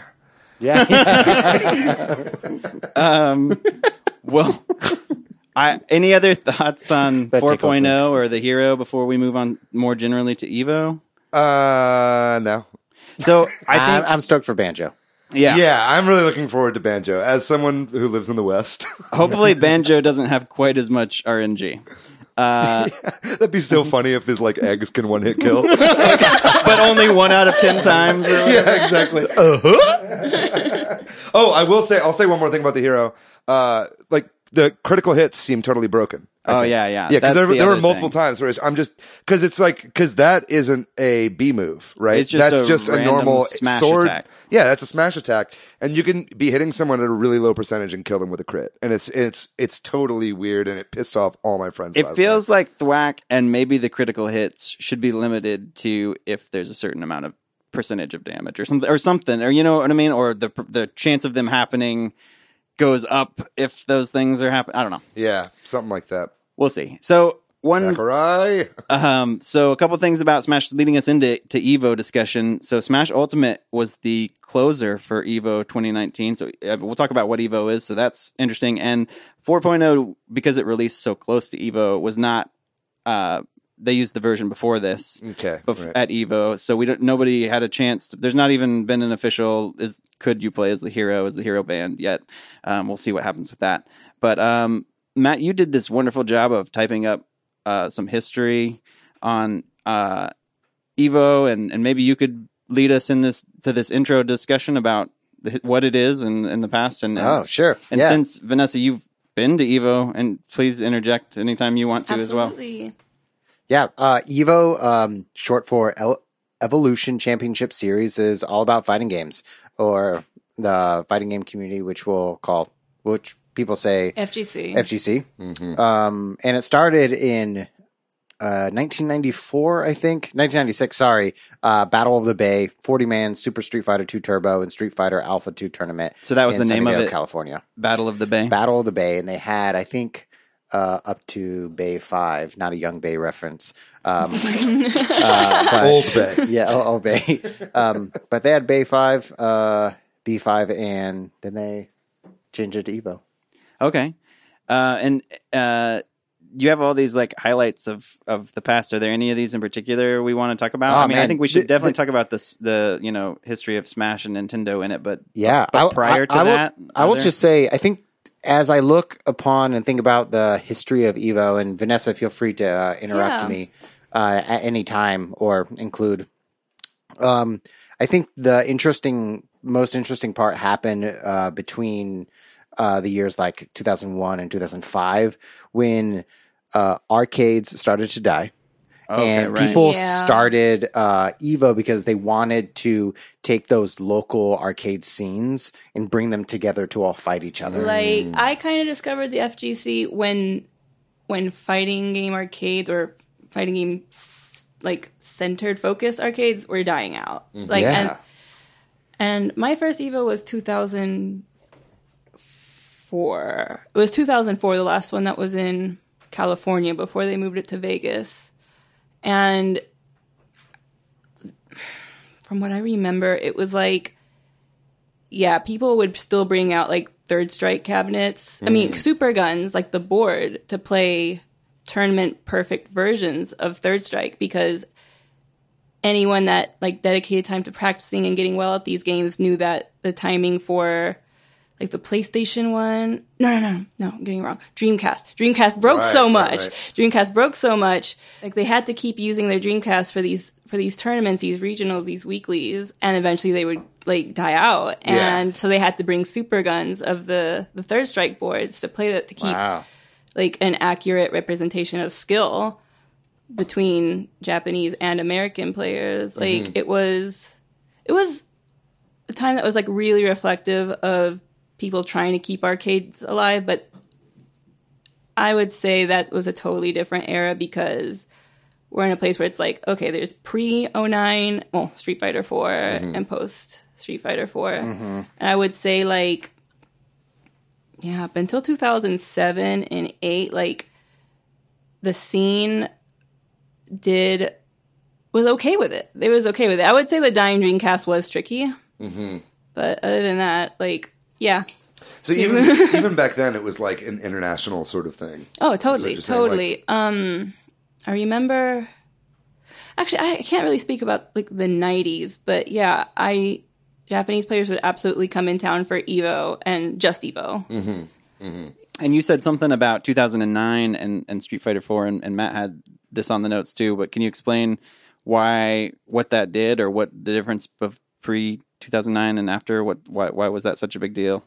Yeah. Well, any other thoughts on That tickles 4.0 or the hero before we move on more generally to Evo? No. So I think, I'm stoked for Banjo. yeah. I'm really looking forward to Banjo as someone who lives in the West. Hopefully Banjo doesn't have quite as much RNG. That'd be so funny if his like eggs can one hit kill. But only 1 out of 10 times. Or Yeah, exactly. Oh, I'll say one more thing about the hero. Like the critical hits seem totally broken. Oh, think. yeah. Yeah, because That's there the were other multiple thing. times where I'm just, because that isn't a B move, right? It's just that's a just a random normal smash sword attack. Yeah, that's a smash attack, and you can be hitting someone at a really low percentage and kill them with a crit, and it's totally weird, and it pissed off all my friends. It last feels night. like thwack and maybe the critical hits should be limited to if there's a certain amount of percentage of damage or something, or you know what I mean, or the chance of them happening goes up if those things are happening. I don't know. Yeah, something like that. We'll see. So Sakurai. so a couple things about Smash leading us into Evo discussion. So Smash Ultimate was the closer for Evo 2019. So we'll talk about what Evo is. So that's interesting. And 4.0, because it released so close to Evo, was not. They used the version before this. Okay, right. At Evo, so nobody had a chance. There's not even been an official. Could you play as the hero band yet? We'll see what happens with that. But Matt, you did this wonderful job of typing up some history on Evo, and maybe you could lead us to this intro discussion about what it is in the past. And Oh, sure. And Yeah. since Vanessa, you've been to Evo, and please interject anytime you want to as well. Absolutely. Yeah, EVO, short for Evolution Championship Series, is all about fighting games, or the fighting game community, which people say FGC. FGC. And it started in 1994, I think. 1996, sorry. Battle of the Bay, 40-man Super Street Fighter 2 Turbo and Street Fighter Alpha 2 tournament. So that was in the San name of Diego, it? California. Battle of the Bay. Battle of the Bay, and they had, I think, up to Bay 5, not a Young Bay reference. But, Old Bay. yeah, Old Bay. But they had Bay 5, B5, and then they changed it to Evo. Okay. And you have all these like highlights of the past. Are there any of these in particular we want to talk about? Oh, I mean, I man. think we should definitely talk about the history of Smash and Nintendo in it. But Yeah. but prior to that, I will just say, I think as I look upon and think about the history of EVO, and Vanessa, feel free to interrupt me at any time or include. I think the most interesting part happened between the years like 2001 and 2005 when arcades started to die. And people started EVO because they wanted to take those local arcade scenes and bring them together to all fight each other. Like, I kind of discovered the FGC when fighting game arcades or fighting game like centered focused arcades were dying out. Like, and my first EVO was 2004. It was 2004, the last one that was in California before they moved it to Vegas. And from what I remember, it was like, yeah, people would still bring out like Third Strike cabinets. I mean, super guns, like the board, to play tournament perfect versions of Third Strike, because anyone that like dedicated time to practicing and getting well at these games knew that the timing for like the PlayStation one, no, I'm getting it wrong. Dreamcast broke so much. Dreamcast broke so much. Like they had to keep using their Dreamcast for these tournaments, these regionals, these weeklies, and eventually they would like die out. And so they had to bring super guns of the Third Strike boards to play that, to keep like an accurate representation of skill between Japanese and American players. Like it was a time that was like really reflective of people trying to keep arcades alive, but I would say that was a totally different era, because we're in a place where it's like, okay, there's pre-09, well, Street Fighter 4 and post Street Fighter 4. And I would say like, yeah, up until 2007 and 8, like the scene was okay with it. It was okay with it. I would say the dying Dreamcast was tricky. But other than that, like, yeah. So even back then, it was like an international sort of thing. Oh, totally. I remember. Actually, I can't really speak about like the 90s, but yeah, Japanese players would absolutely come in town for EVO and just EVO. And you said something about 2009 and Street Fighter 4, and Matt had this on the notes too. But can you explain what that did, or what the difference of pre 2009 and after? Why was that such a big deal?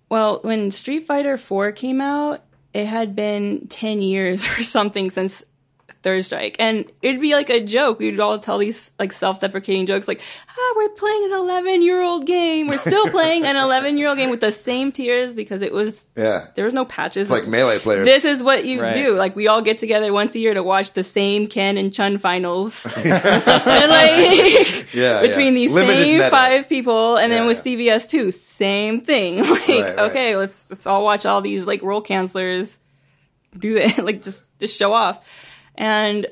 Well, when Street Fighter 4 came out, it had been 10 years or something since Third Strike, and it'd be like a joke. We'd all tell these like self-deprecating jokes, like, we're playing an 11-year-old game. We're still playing an 11-year-old game with the same tiers, because it was there was no patches. It's like Melee players. This is what you do. Like, we all get together once a year to watch the same Ken and Chun finals, and like between these limited same meta. 5 people, and then with CVS too, same thing. Like, okay, let's just all watch all these like role cancelers do that, like just show off. And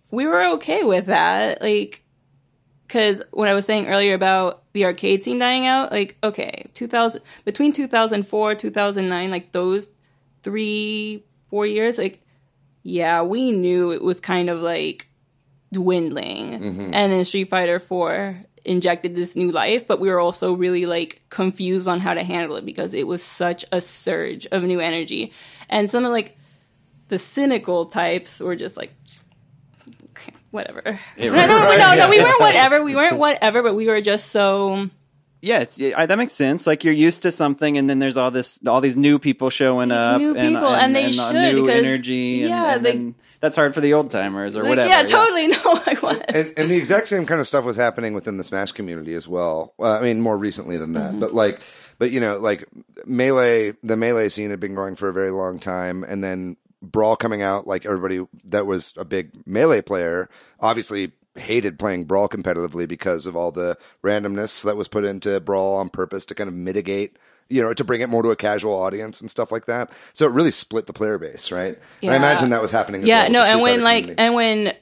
we were okay with that, like, because when I was saying earlier about the arcade scene dying out, like, okay, between 2004, 2009, like those 3-4 years, like, yeah, we knew it was kind of like dwindling. And then Street Fighter 4 injected this new life, but we were also really like confused on how to handle it, because it was such a surge of new energy. And some of like the cynical types were just like, okay, whatever. No, we weren't whatever. We weren't whatever, but we were just so. Yeah, that makes sense. Like, you're used to something, and then there's all these new people showing up, and they should, new because, energy, and then that's hard for the old timers or whatever. Yeah, totally. No, I was. And the exact same kind of stuff was happening within the Smash community as well. I mean, more recently than that, but you know, like the Melee scene had been going for a very long time, and then Brawl coming out, like everybody that was a big Melee player obviously hated playing Brawl competitively because of all the randomness that was put into Brawl on purpose to kind of mitigate, you know, to bring it more to a casual audience and stuff like that. So it really split the player base, right? Yeah. And I imagine that was happening as well. When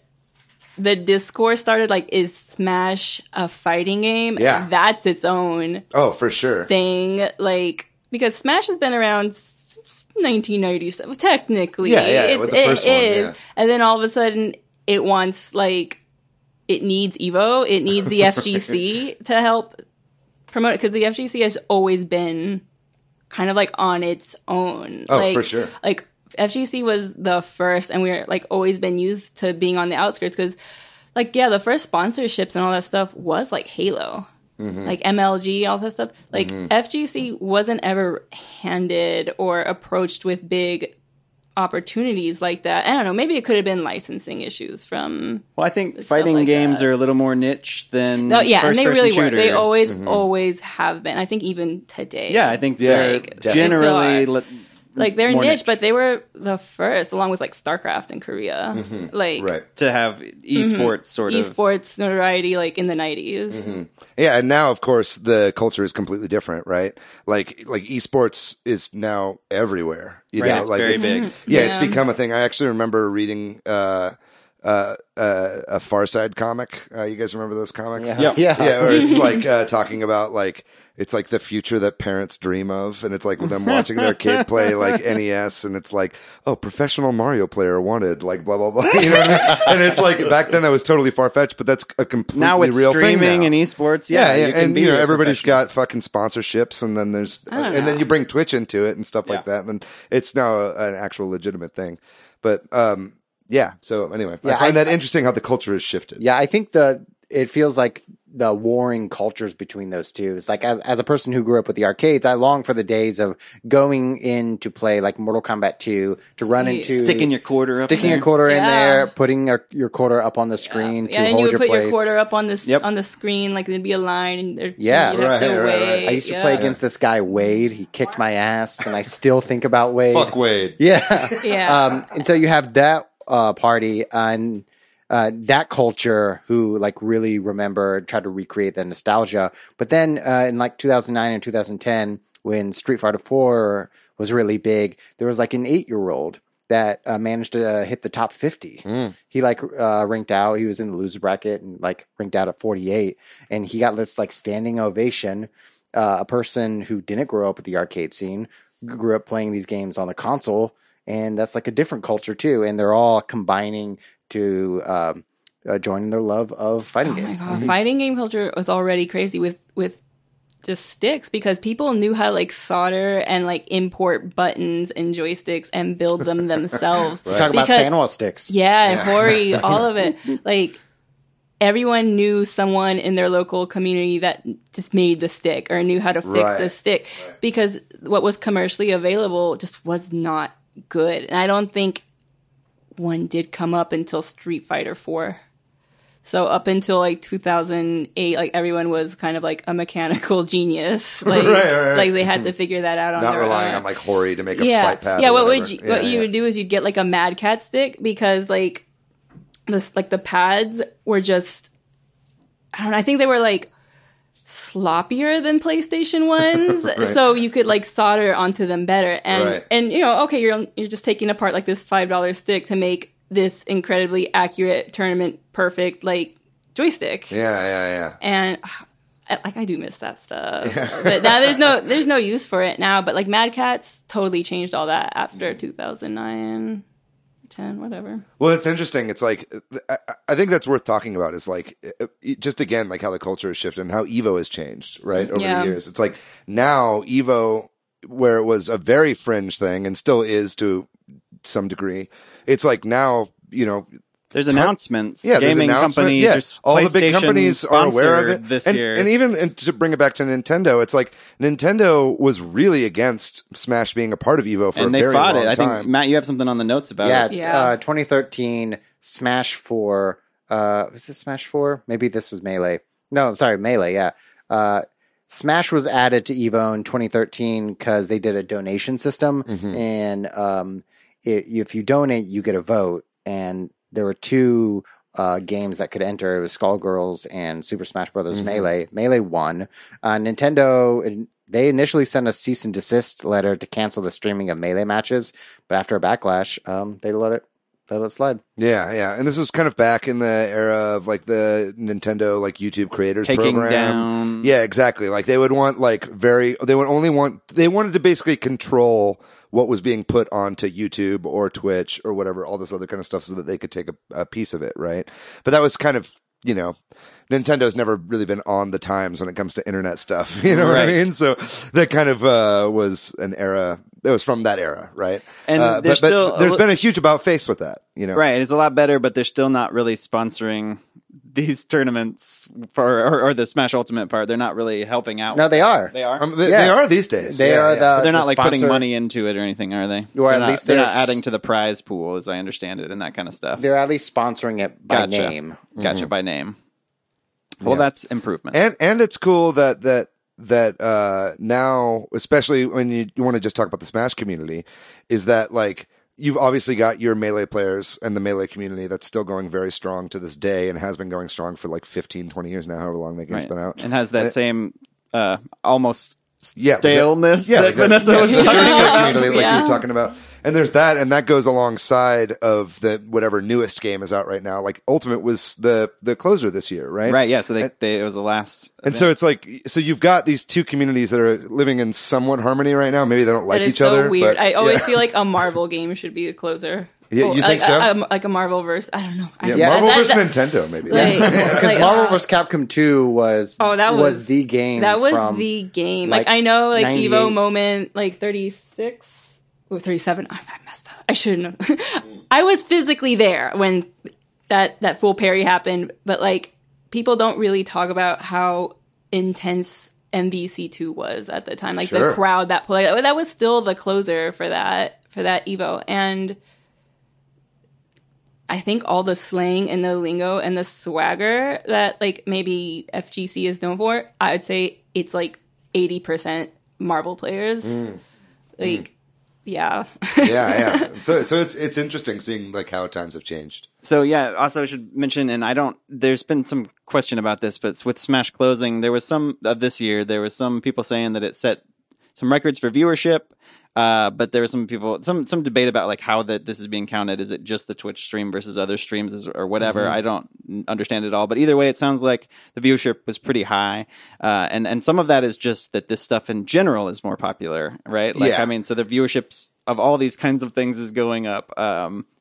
the discourse started, like, is Smash a fighting game? Yeah. That's its own for sure thing, like, because Smash has been around 1997 technically. Yeah, with the first one, yeah. And then all of a sudden it wants like it needs EVO, it needs the FGC to help promote it, because the FGC has always been kind of like on its own. Oh, like, for sure. Like FGC was the first, and we're like always been used to being on the outskirts, because like, yeah, the first sponsorships and all that stuff was like Halo. Like MLG, all that stuff. Like FGC wasn't ever handed or approached with big opportunities like that. I don't know. Maybe it could have been licensing issues from. Well, I think stuff fighting like games that. are a little more niche than No, yeah, and they first-person really were. They shooters. always have been. I think even today. Yeah, I think they're Like, they generally still are. Like they're more niche, but they were the first, along with like StarCraft in Korea. Like Right. to have esports sort of. esports notoriety, like in the 90s. Yeah, and now of course the culture is completely different, right? Like esports is now everywhere. You Right, know, it's like very big. Yeah, it's Yeah. become a thing. I actually remember reading a Far Side comic. You guys remember those comics? Yeah. Yeah, where it's like talking about like it's like the future that parents dream of, and it's like them watching their kid play like NES, and it's like, oh, professional Mario player wanted, like blah blah blah. You know what I mean? And it's like back then that was totally far fetched, but that's a completely Now with real thing streaming now. and esports, Yeah, you can and be you know a everybody's professional. got fucking sponsorships, and then there's don't and then know. you bring Twitch into it and stuff like Yeah. that, and then it's now an actual legitimate thing. But yeah. So anyway, I Yeah, find that interesting how the culture has shifted. Yeah, I think it feels like the warring cultures between those two. It's like as a person who grew up with the arcades, I long for the days of going in to play like Mortal Kombat 2 to run into Sticking your quarter up sticking there. a quarter in Yeah. there, putting your quarter up on the screen to Yeah, and you hold would your put place. your quarter up on this Yep. on the screen, like there'd be a line, and there'd Yeah. you'd have to Right, right. wait. I used to Yeah. play against this guy Wade. He kicked my ass, and I still think about Wade. Fuck Wade. Yeah. Yeah. And so you have that party and that culture who like really remember, tried to recreate that nostalgia. But then in like 2009 and 2010, when Street Fighter 4 was really big, there was like an 8-year-old that managed to hit the top 50. He like ranked out. He was in the loser bracket and like ranked out at 48, and he got this like standing ovation. A person who didn't grow up with the arcade scene, grew up playing these games on the console, and that's like a different culture too. And they're all combining to join their love of fighting games. Oh my God. Fighting game culture was already crazy with just sticks, because people knew how to like solder and like import buttons and joysticks and build them themselves. Talk about Because- Sanwa sticks. Yeah, and Hori, all of it. Like everyone knew someone in their local community that just made the stick or knew how to fix Right. the stick, because what was commercially available just was not good. And I don't think one did come up until Street Fighter 4. So up until like 2008, like everyone was kind of like a mechanical genius. Like, Right. like they had to figure that out on Not their relying own. on like Hori to make a Yeah, flight path. yeah. or What whatever. would you Yeah, what you yeah. would do is you'd get like a Mad Cat stick, because like the pads were just, I don't know, I think they were like sloppier than PlayStation ones, so you could like solder onto them better. And Right. and you know, okay, you're just taking apart like this $5 stick to make this incredibly accurate tournament perfect like joystick. Yeah. And I do miss that stuff. But now there's no use for it now. But like Mad Catz totally changed all that after 2009, 10, whatever. Well, it's interesting. It's like I think that's worth talking about. Is like just again like how the culture has shifted and how EVO has changed right over Yeah. the years. It's like now EVO, where it was a very fringe thing and still is to some degree. It's like now, you know. There's announcements. Yeah, there's gaming announcement. companies. Yeah, There's all the big PlayStation companies are aware of it this and, year. And even to bring it back to Nintendo, it's like Nintendo was really against Smash being a part of EVO for and a they very fought long it. I time. think Matt, you have something on the notes about Yeah, it. Yeah. 2013 Smash 4. Was this Smash 4? Maybe this was Melee. No, I'm sorry, Melee. Yeah. Smash was added to EVO in 2013 because they did a donation system, and if you donate, you get a vote. And there were two games that could enter. It was Skullgirls and Super Smash Bros. Melee. Melee won. Nintendo, they initially sent a cease and desist letter to cancel the streaming of Melee matches, but after a backlash, they let it slide. Yeah. And this was kind of back in the era of like the Nintendo like YouTube creators Taking program. down. Yeah, exactly. Like they would want like they wanted to basically control what was being put onto YouTube or Twitch or whatever, all this other kind of stuff, so that they could take a piece of it, right? But that was kind of, Nintendo's never really been on the times when it comes to internet stuff. You know what I mean? So that kind of was an era. It was from that era, right? And but there's been a huge about face with that. Right? It's a lot better, but they're still not really sponsoring these tournaments or the Smash Ultimate part. They're not really helping out. No, they are. They are. They are these days. They are. They're not the like sponsor. putting money into it or anything, are they? Or they're at least they're they're not adding to the prize pool, as I understand it, and that kind of stuff. They're at least sponsoring it by name. Gotcha, by name. Well, that's improvement. And it's cool that now, especially when you want to just talk about the Smash community, is that like you've obviously got your Melee players and the Melee community that's still going very strong to this day and has been going strong for like 15, 20 years now, however long that game's been out. And has that same almost staleness that Vanessa was talking about. Community, like you were talking about. And there's that, and that goes alongside of the whatever newest game is out right now. Like Ultimate was the closer this year, right? Right, yeah. So it was the last. And so it's like, so you've got these two communities that are living in somewhat harmony right now. Maybe they don't like each other. That is so weird. But, I always feel like a Marvel game should be a closer. Yeah, you think so? Like a Marvel verse. I don't know. Marvel versus Nintendo, maybe. Because Marvel vs. Capcom 2 was the game. That was the game. Like I know, like 98. EVO moment, like 36 or 37. I messed up. I shouldn't have. I was physically there when that full parry happened, but like people don't really talk about how intense MVC2 was at the time. Like the crowd that played, that was still the closer for that EVO. And I think all the slang and the lingo and the swagger that like maybe FGC is known for, I would say it's like 80% Marvel players. Yeah. yeah. So it's interesting seeing like how times have changed. So yeah, also I should mention, and there's been some question about this, but with Smash closing, there was some people saying that it set some records for viewership. But there were some debate about like how this is being counted. Is it just the Twitch stream versus other streams or whatever? Mm-hmm. I don't understand it all. But either way, it sounds like the viewership was pretty high. And some of that is just that this stuff in general is more popular, right? Like, I mean, so the viewerships of all these kinds of things is going up,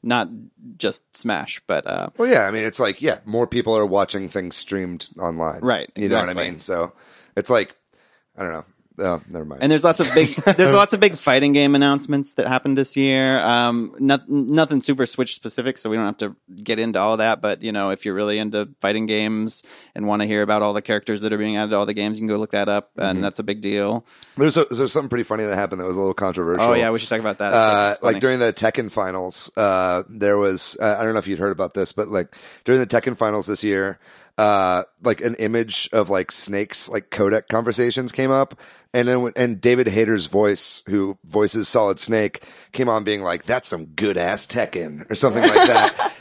not just Smash, but... well, yeah, I mean, it's like, more people are watching things streamed online. Right, exactly. You know what I mean? So it's like, I don't know. Oh, never mind. And there's lots of big fighting game announcements that happened this year. Nothing Super Switch specific, so we don't have to get into all of that. But if you're really into fighting games and want to hear about all the characters that are being added to all the games, you can go look that up, and that's a big deal. There's something pretty funny that happened that was a little controversial. Oh yeah, we should talk about that. Like during the Tekken finals, there was I don't know if you'd heard about this, but like during the Tekken finals this year, like an image of like Snake's like codec conversations came up, and then David Hayter's voice, who voices Solid Snake, came on being like, "That's some good ass Tekken" or something like that,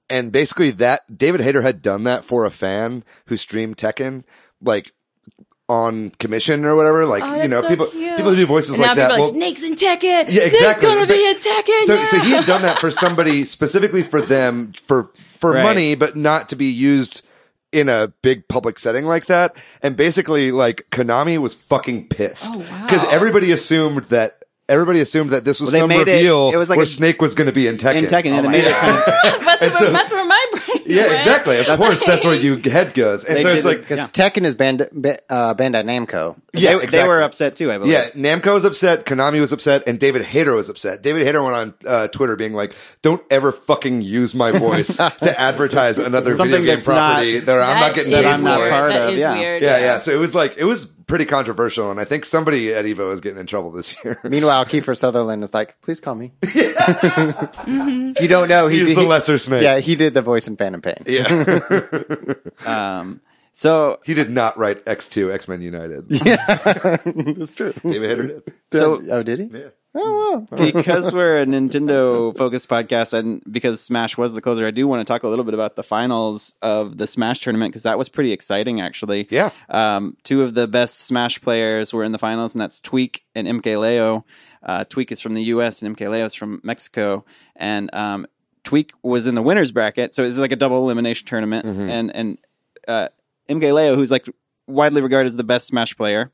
and basically that David Hayter had done that for a fan who streamed Tekken, like on commission or whatever, like people who do voices and like that. Well, Snakes in Tekken. Yeah, exactly. There's gonna be a Tekken. So he had done that for somebody specifically for them for money, but not to be used in a big public setting like that. And basically, like Konami was fucking pissed because everybody assumed that this was some reveal it was like where Snake was going to be in Tekken. And they made it kind of. That's where my brain. Yeah, went. exactly. Of course, that's where your head goes. And so it's like because Tekken is Bandai Namco. Yeah, exactly. They were upset too, I believe. Yeah, Namco was upset, Konami was upset, and David Hayter was upset. David Hayter went on Twitter being like, "Don't ever fucking use my voice to advertise another video game property that I'm not getting paid for." I'm not part that of. Is Yeah. Weird, Yeah. So it was pretty controversial, and I think somebody at EVO is getting in trouble this year. Meanwhile, Kiefer Sutherland is like, "Please call me." If you don't know, he's the lesser Snake. Yeah, he did the voice in Phantom Pain. Yeah. So he did not write X2 X-Men United. Yeah, it's true. David Hayter did. So, did he? Yeah. Oh, wow. Because we're a Nintendo-focused podcast, and because Smash was the closer, I do want to talk a little bit about the finals of the Smash tournament, because that was pretty exciting, actually. Yeah. Two of the best Smash players were in the finals, and that's Tweak and MKLeo. Tweak is from the U.S., and MKLeo is from Mexico. And Tweak was in the winner's bracket, so this is like a double elimination tournament. Mm-hmm. And MKLeo, who's like widely regarded as the best Smash player,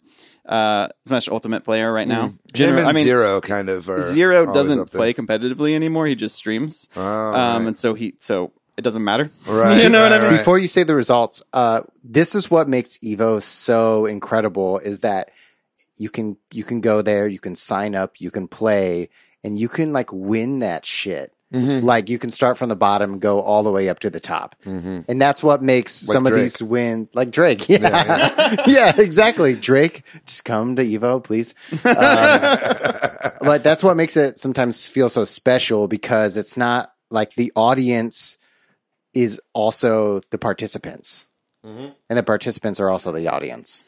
Smash Ultimate player right now. Zero kind of. Zero doesn't play competitively anymore. He just streams, right. and so it doesn't matter. Right. You know what I mean? Right. Before you say the results, this is what makes EVO so incredible: is that you can go there, you can sign up, you can play, and you can like win that shit. Mm-hmm. Like you can start from the bottom, go all the way up to the top, and that's what makes like some Drake. of these wins like Drake. Yeah, yeah, exactly. Drake, just come to EVO, please. But that's what makes it sometimes feel so special because it's not like the audience is also the participants, and the participants are also the audience.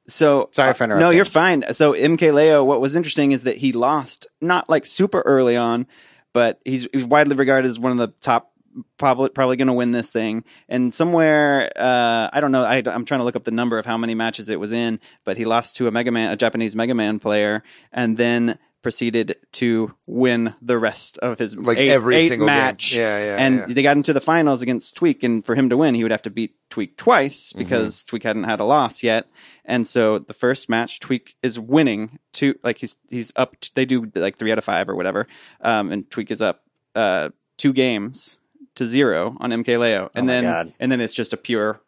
So sorry for interrupting. No, you're fine. So MKLeo, what was interesting is that he lost not like super early on. But he's widely regarded as one of the top, probably going to win this thing. And somewhere, I don't know, I'm trying to look up the number of how many matches it was in, but he lost to a Japanese Mega Man player, and then proceeded to win the rest of his every single match. Game. Yeah, and they got into the finals against Tweak, and for him to win, he would have to beat Tweak twice because Tweak hadn't had a loss yet. And so the first match, Tweak is winning he's up. They do like 3 out of 5 or whatever, and Tweak is up 2 games to 0 on MKLeo, and then it's just a pure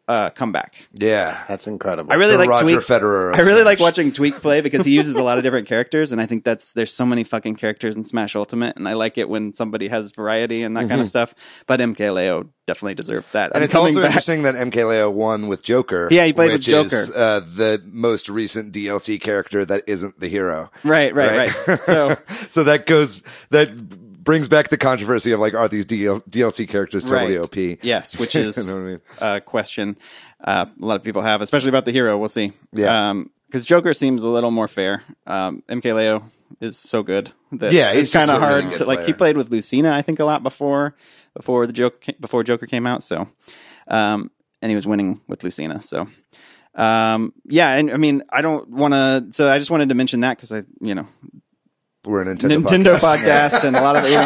comeback. Yeah, that's incredible. I really like Roger Tweak. Federer. I really like watching Tweak play because he uses a lot of different characters, and I think there's so many fucking characters in Smash Ultimate, and I like it when somebody has variety and that kind of stuff. But MKLeo definitely deserved that. And it's also interesting that MKLeo won with Joker. Yeah, he played with Joker, is, the most recent DLC character that isn't the hero. Right. So that brings back the controversy of like, are these DLC characters totally OP? Yes, which is you know what I mean? a question a lot of people have, especially about the hero. We'll see. Yeah. Because Joker seems a little more fair. MKLeo is so good that he's it's kind of hard really to like. player. He played with Lucina, I think, a lot before Joker came out. So, and he was winning with Lucina. So, yeah. And I mean, I don't want to. So I just wanted to mention that because we're a Nintendo podcast, and a lot of we're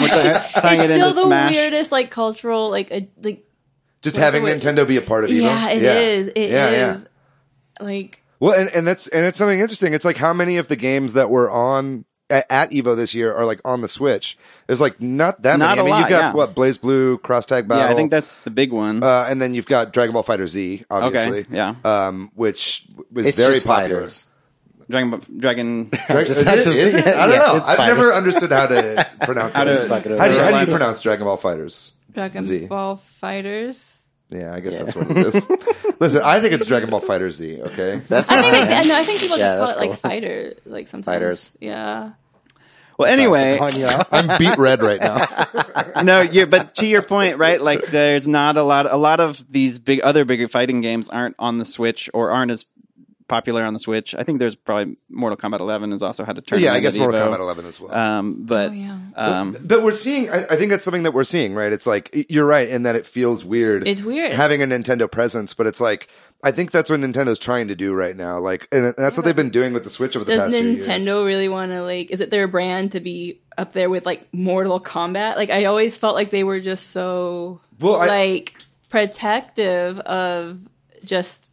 tying it into still Smash. The weirdest like cultural like just having Nintendo be a part of EVO. Yeah, it is. It is. Like well, and it's something interesting. It's like how many of the games that were on at EVO this year are like on the Switch. There's like not that many. Not a lot, you've got what Blaze Blue, Cross Tag Battle. Yeah, I think that's the big one. And then you've got Dragon Ball Fighter Z, obviously. Okay, yeah. Which was it's very just popular. fighters. Dragon. Is it? I don't know. I've never understood how to pronounce it. How do you pronounce Dragon Ball Fighters? Dragon Ball Fighters. Yeah, I guess that's what it is. Listen, I think it's Dragon Ball Fighter Z. Okay, That's I think people just call it like fighter, like sometimes. Fighters. Yeah. Well, anyway, I'm beat red right now. No, but to your point, right? Like, there's not a lot of these bigger fighting games aren't on the Switch or aren't as popular on the Switch. I think there's probably Mortal Kombat 11 has also had a turn. Yeah, I guess Mortal Kombat 11 as well. But we're seeing. I think that's something that we're seeing, right? It's like you're right in that it feels weird. It's weird having a Nintendo presence, but it's like I think that's what Nintendo's trying to do right now. Like, and that's what they've been doing with the Switch over the past few years. Does Nintendo really want to like? Is it their brand to be up there with like Mortal Kombat? Like, I always felt like they were just so protective of just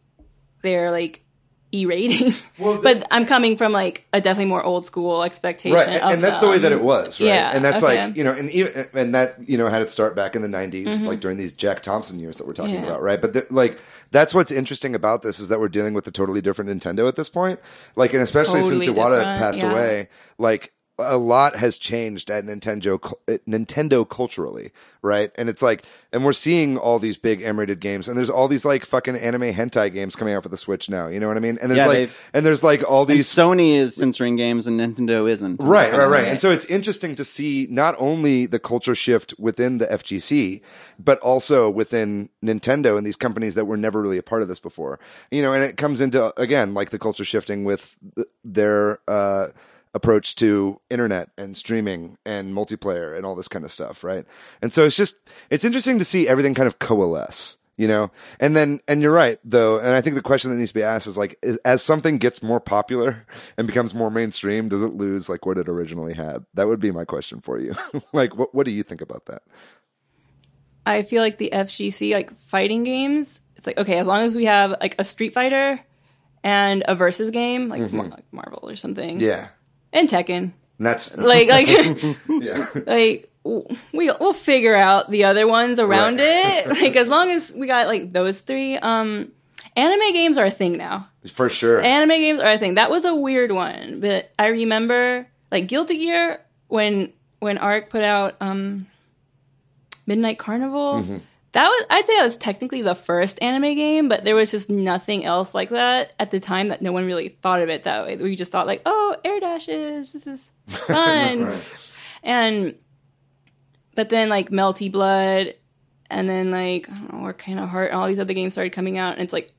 their like E-rating. But I'm coming from like a definitely more old school expectation, right? And that's the way that it was, right? Yeah, and that's like and that had it start back in the '90s, like during these Jack Thompson years that we're talking about, right? But that's what's interesting about this is that we're dealing with a totally different Nintendo at this point, like, and especially since Iwata passed away, like. A lot has changed at Nintendo culturally, right? And it's like, and we're seeing all these big M-rated games, and there's all these like fucking anime hentai games coming out for the Switch now. You know what I mean? And there's all these. Sony is censoring games, and Nintendo isn't. Right. And so it's interesting to see not only the culture shift within the FGC, but also within Nintendo and these companies that were never really a part of this before. You know, and it comes into again like the culture shifting with their. Approach to internet and streaming and multiplayer and all this kind of stuff, right? And so it's interesting to see everything kind of coalesce, you know? And you're right, though, and I think the question that needs to be asked is like, as something gets more popular and becomes more mainstream, does it lose like what it originally had? That would be my question for you. Like, what do you think about that? I feel like the FGC, like fighting games, it's like, okay, as long as we have like a Street Fighter and a versus game, like, like Marvel or something. Yeah. And Tekken. And that's Like, yeah. like we'll figure out the other ones around it. Like, as long as we got like those three. Anime games are a thing now. For sure. Anime games are a thing. That was a weird one, but I remember like Guilty Gear when Arc put out Midnight Carnival. That was, I'd say, that was technically the first anime game, but there was just nothing else like that at the time that no one really thought of it that way. We just thought like, oh, air dashes, this is fun. But then like Melty Blood, and then like, I don't know, Arcana Heart, and all these other games started coming out, and it's like,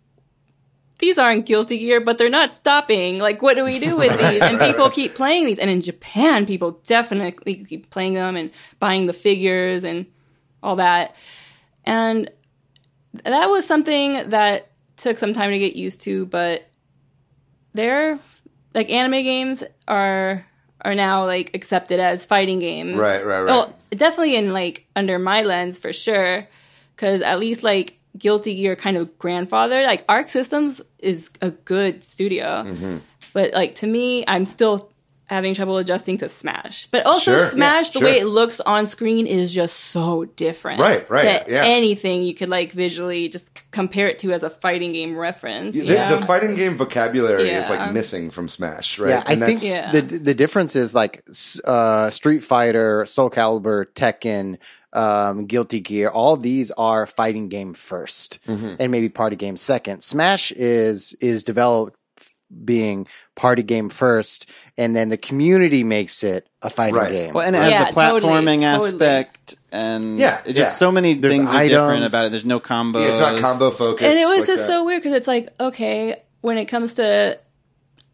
these aren't Guilty Gear, but they're not stopping. Like, what do we do with these? And people keep playing these. And in Japan, people definitely keep playing them and buying the figures and all that. And that was something that took some time to get used to, but they're, like, anime games are now, like, accepted as fighting games. Right. Well, definitely in, like, under my lens, for sure. Because at least, like, Guilty Gear kind of grandfather. Like, Arc Systems is a good studio. But, like, to me, I'm still having trouble adjusting to Smash. But also Smash, the way it looks on screen is just so different. Right, to anything you could, like, visually just compare it to as a fighting game reference. The fighting game vocabulary is, like, missing from Smash, right? Yeah, I think the difference is, like, Street Fighter, Soul Calibur, Tekken, Guilty Gear, all these are fighting game first, and maybe party game second. Smash is developed being party game first, and then the community makes it a fighting game. Well, and it has the platforming aspect, and just so many things are different about it. There's no combos. Yeah, it's not combo focused. And it was just so weird because it's like, okay, when it comes to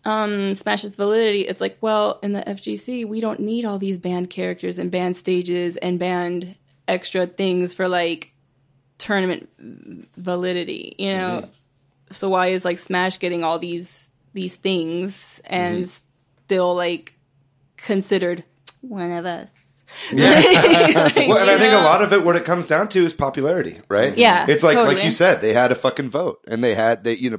Smash's validity, it's like, well, in the FGC, we don't need all these banned characters and banned stages and banned extra things for like tournament validity, you know? So why is like Smash getting all these things and still like considered one of us? Well, and I think a lot of it, what it comes down to, is popularity, right? Yeah, it's like like you said, they had a fucking vote, and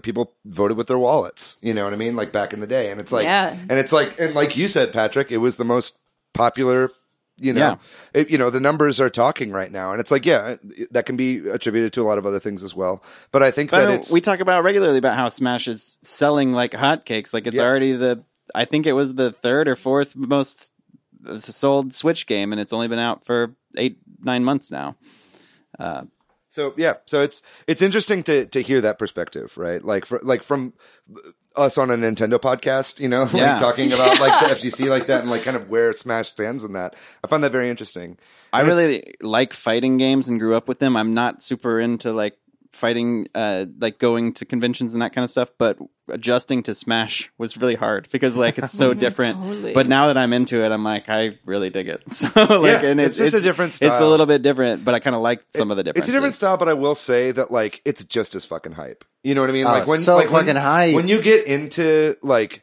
people voted with their wallets. You know what I mean? Like back in the day, and it's like, and it's like, and like you said, Patrick, it was the most popular. The numbers are talking right now, and it's like, that can be attributed to a lot of other things as well. But I think we talk about regularly about how Smash is selling like hotcakes. Like it's already I think it was the third or fourth most sold Switch game, and it's only been out for 8-9 months now. So it's interesting to hear that perspective, right? Like from us on a Nintendo podcast, like talking about like the FGC like that, and like kind of where Smash stands in that. I find that very interesting. I really like fighting games and grew up with them. I'm not super into like fighting, like going to conventions and that kind of stuff, but adjusting to Smash was really hard because like it's so different. Totally. But now that I'm into it, I'm like, I really dig it. So like, and it's just a different style. It's a little bit different, but I kind of like some of the differences. It's a different style, but I will say that like it's just as fucking hype. You know what I mean? Like fucking hype. When you get into like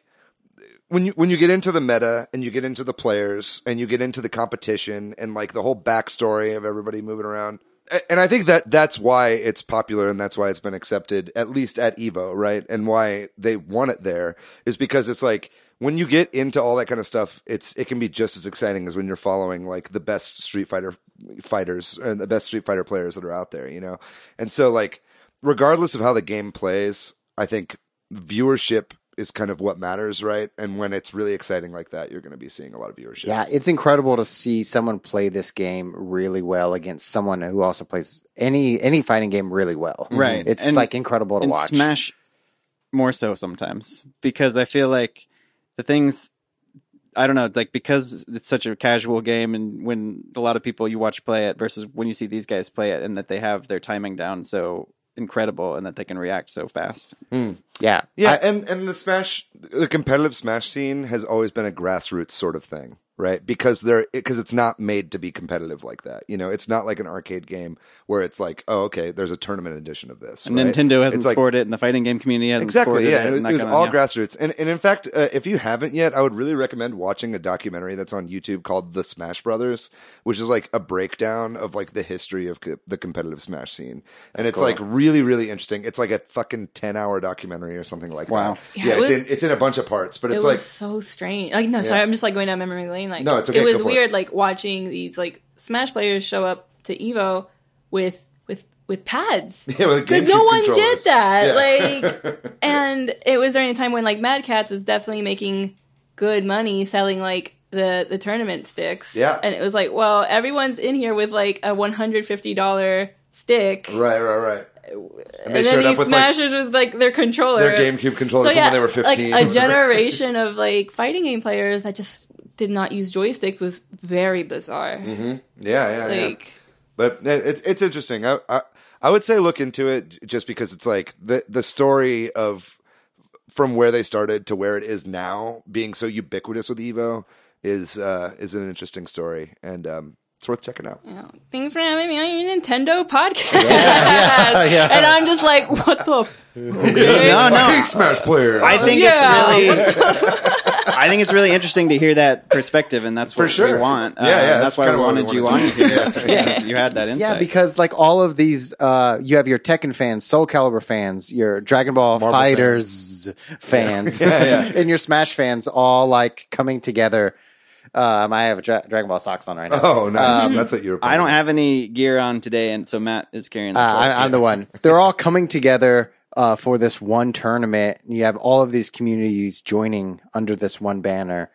when you get into the meta and you get into the players and you get into the competition and like the whole backstory of everybody moving around. And I think that's why it's popular and that's why it's been accepted, at least at EVO, right? And why they want it there is because it's like when you get into all that kind of stuff, it can be just as exciting as when you're following like the best Street Fighter fighters and the best Street Fighter players that are out there, And so like regardless of how the game plays, I think viewership is kind of what matters, right? And when it's really exciting like that, you're going to be seeing a lot of viewership. Yeah, it's incredible to see someone play this game really well against someone who also plays any fighting game really well. Right. It's like incredible to watch. Smash more so sometimes because I feel like the things, I don't know, like because it's such a casual game and when a lot of people you watch play it versus when you see these guys play it and that they have their timing down so incredible and that they can react so fast. Yeah. Yeah, and the competitive Smash scene has always been a grassroots sort of thing, right? Because it's not made to be competitive like that. You know, it's not like an arcade game where it's like, oh, okay, there's a tournament edition of this. And right? Nintendo hasn't It's like, supported it, and the fighting game community hasn't exactly, supported yeah. it. It was all grassroots. And in fact, if you haven't yet, I would really recommend watching a documentary that's on YouTube called The Smash Brothers, which is like a breakdown of like the history of the competitive Smash scene. And it's like really, really interesting. It's like a fucking 10-hour documentary or something like that. Yeah, it's in a bunch of parts, but it's it like was so strange. Like, no, sorry, I'm just like going down memory lane. Like, no, it's okay. It was Go for weird, like watching these like Smash players show up to EVO with pads. Yeah, with because GameCube no one controllers. did that. Yeah. Like, and it was during a time when like Mad Catz was definitely making good money selling like the tournament sticks. Yeah, and it was like, well, everyone's in here with like a $150 stick. Right. And then these Smashers was like their controller. Their GameCube controllers from when they were 15. Like a generation of like fighting game players that just did not use joysticks was very bizarre. Mm-hmm. Yeah. Like, but it's interesting. I would say look into it just because it's like the story of from where they started to where it is now being so ubiquitous with EVO is an interesting story, and it's worth checking out. you know, thanks for having me on your Nintendo podcast. Yeah. And I'm just like, what the? Okay. No. Smash player. I think it's really interesting to hear that perspective, and that's what For sure. we want. That's why we kinda what we wanted you wanted on here. Because you had that insight. Yeah, because like all of these, you have your Tekken fans, Soul Calibur fans, your Dragon Ball Marvel Fighters fans, and your Smash fans all like coming together. I have Dragon Ball socks on right now. Oh, nice. That's what you were playing. I don't have any gear on today, and so Matt is carrying the torch. I'm the one. They're all coming together for this one tournament. You have all of these communities joining under this one banner.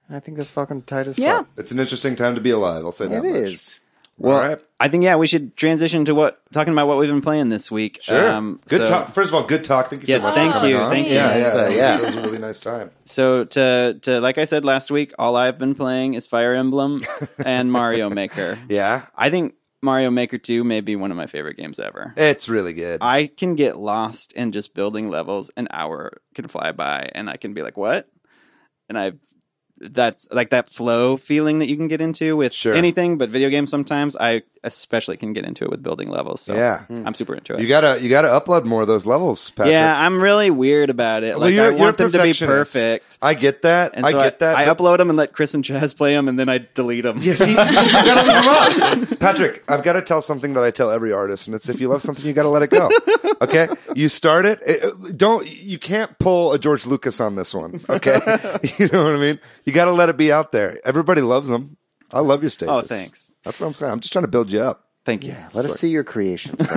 I think that's fucking tight as fuck. It's an interesting time to be alive. I'll say that It much. is. Well, all right. I think we should transition to talking about what we've been playing this week. Sure. Good talk. First of all, good talk. Thank you so Yes, much. thank for coming you. on. Thank you. Yeah. It was a really nice time. So to like I said last week, all I've been playing is Fire Emblem and Mario Maker. Yeah. I think Mario Maker 2 may be one of my favorite games ever. It's really good. I can get lost in just building levels. An hour can fly by, and I can be like, "What?" And that's like that flow feeling that you can get into with anything, but video games sometimes. I especially can get into it with building levels. So I'm super into it. You gotta upload more of those levels, Patrick. Yeah, I'm really weird about it. Well, Like, I you're want them to be perfectionist. perfect. I get that. And so I get that. I upload them and let Chris and Chaz play them, and then I delete them. Yeah, see, you gotta leave them up. Patrick, I've got to tell something that I tell every artist, and it's if you love something, you got to let it go. Okay, you start it. You can't pull a George Lucas on this one. Okay, you know what I mean. You got to let it be out there. Everybody loves them. I love your stages. Oh, thanks. That's what I'm saying. I'm just trying to build you up. Thank you. Let us see your creations. And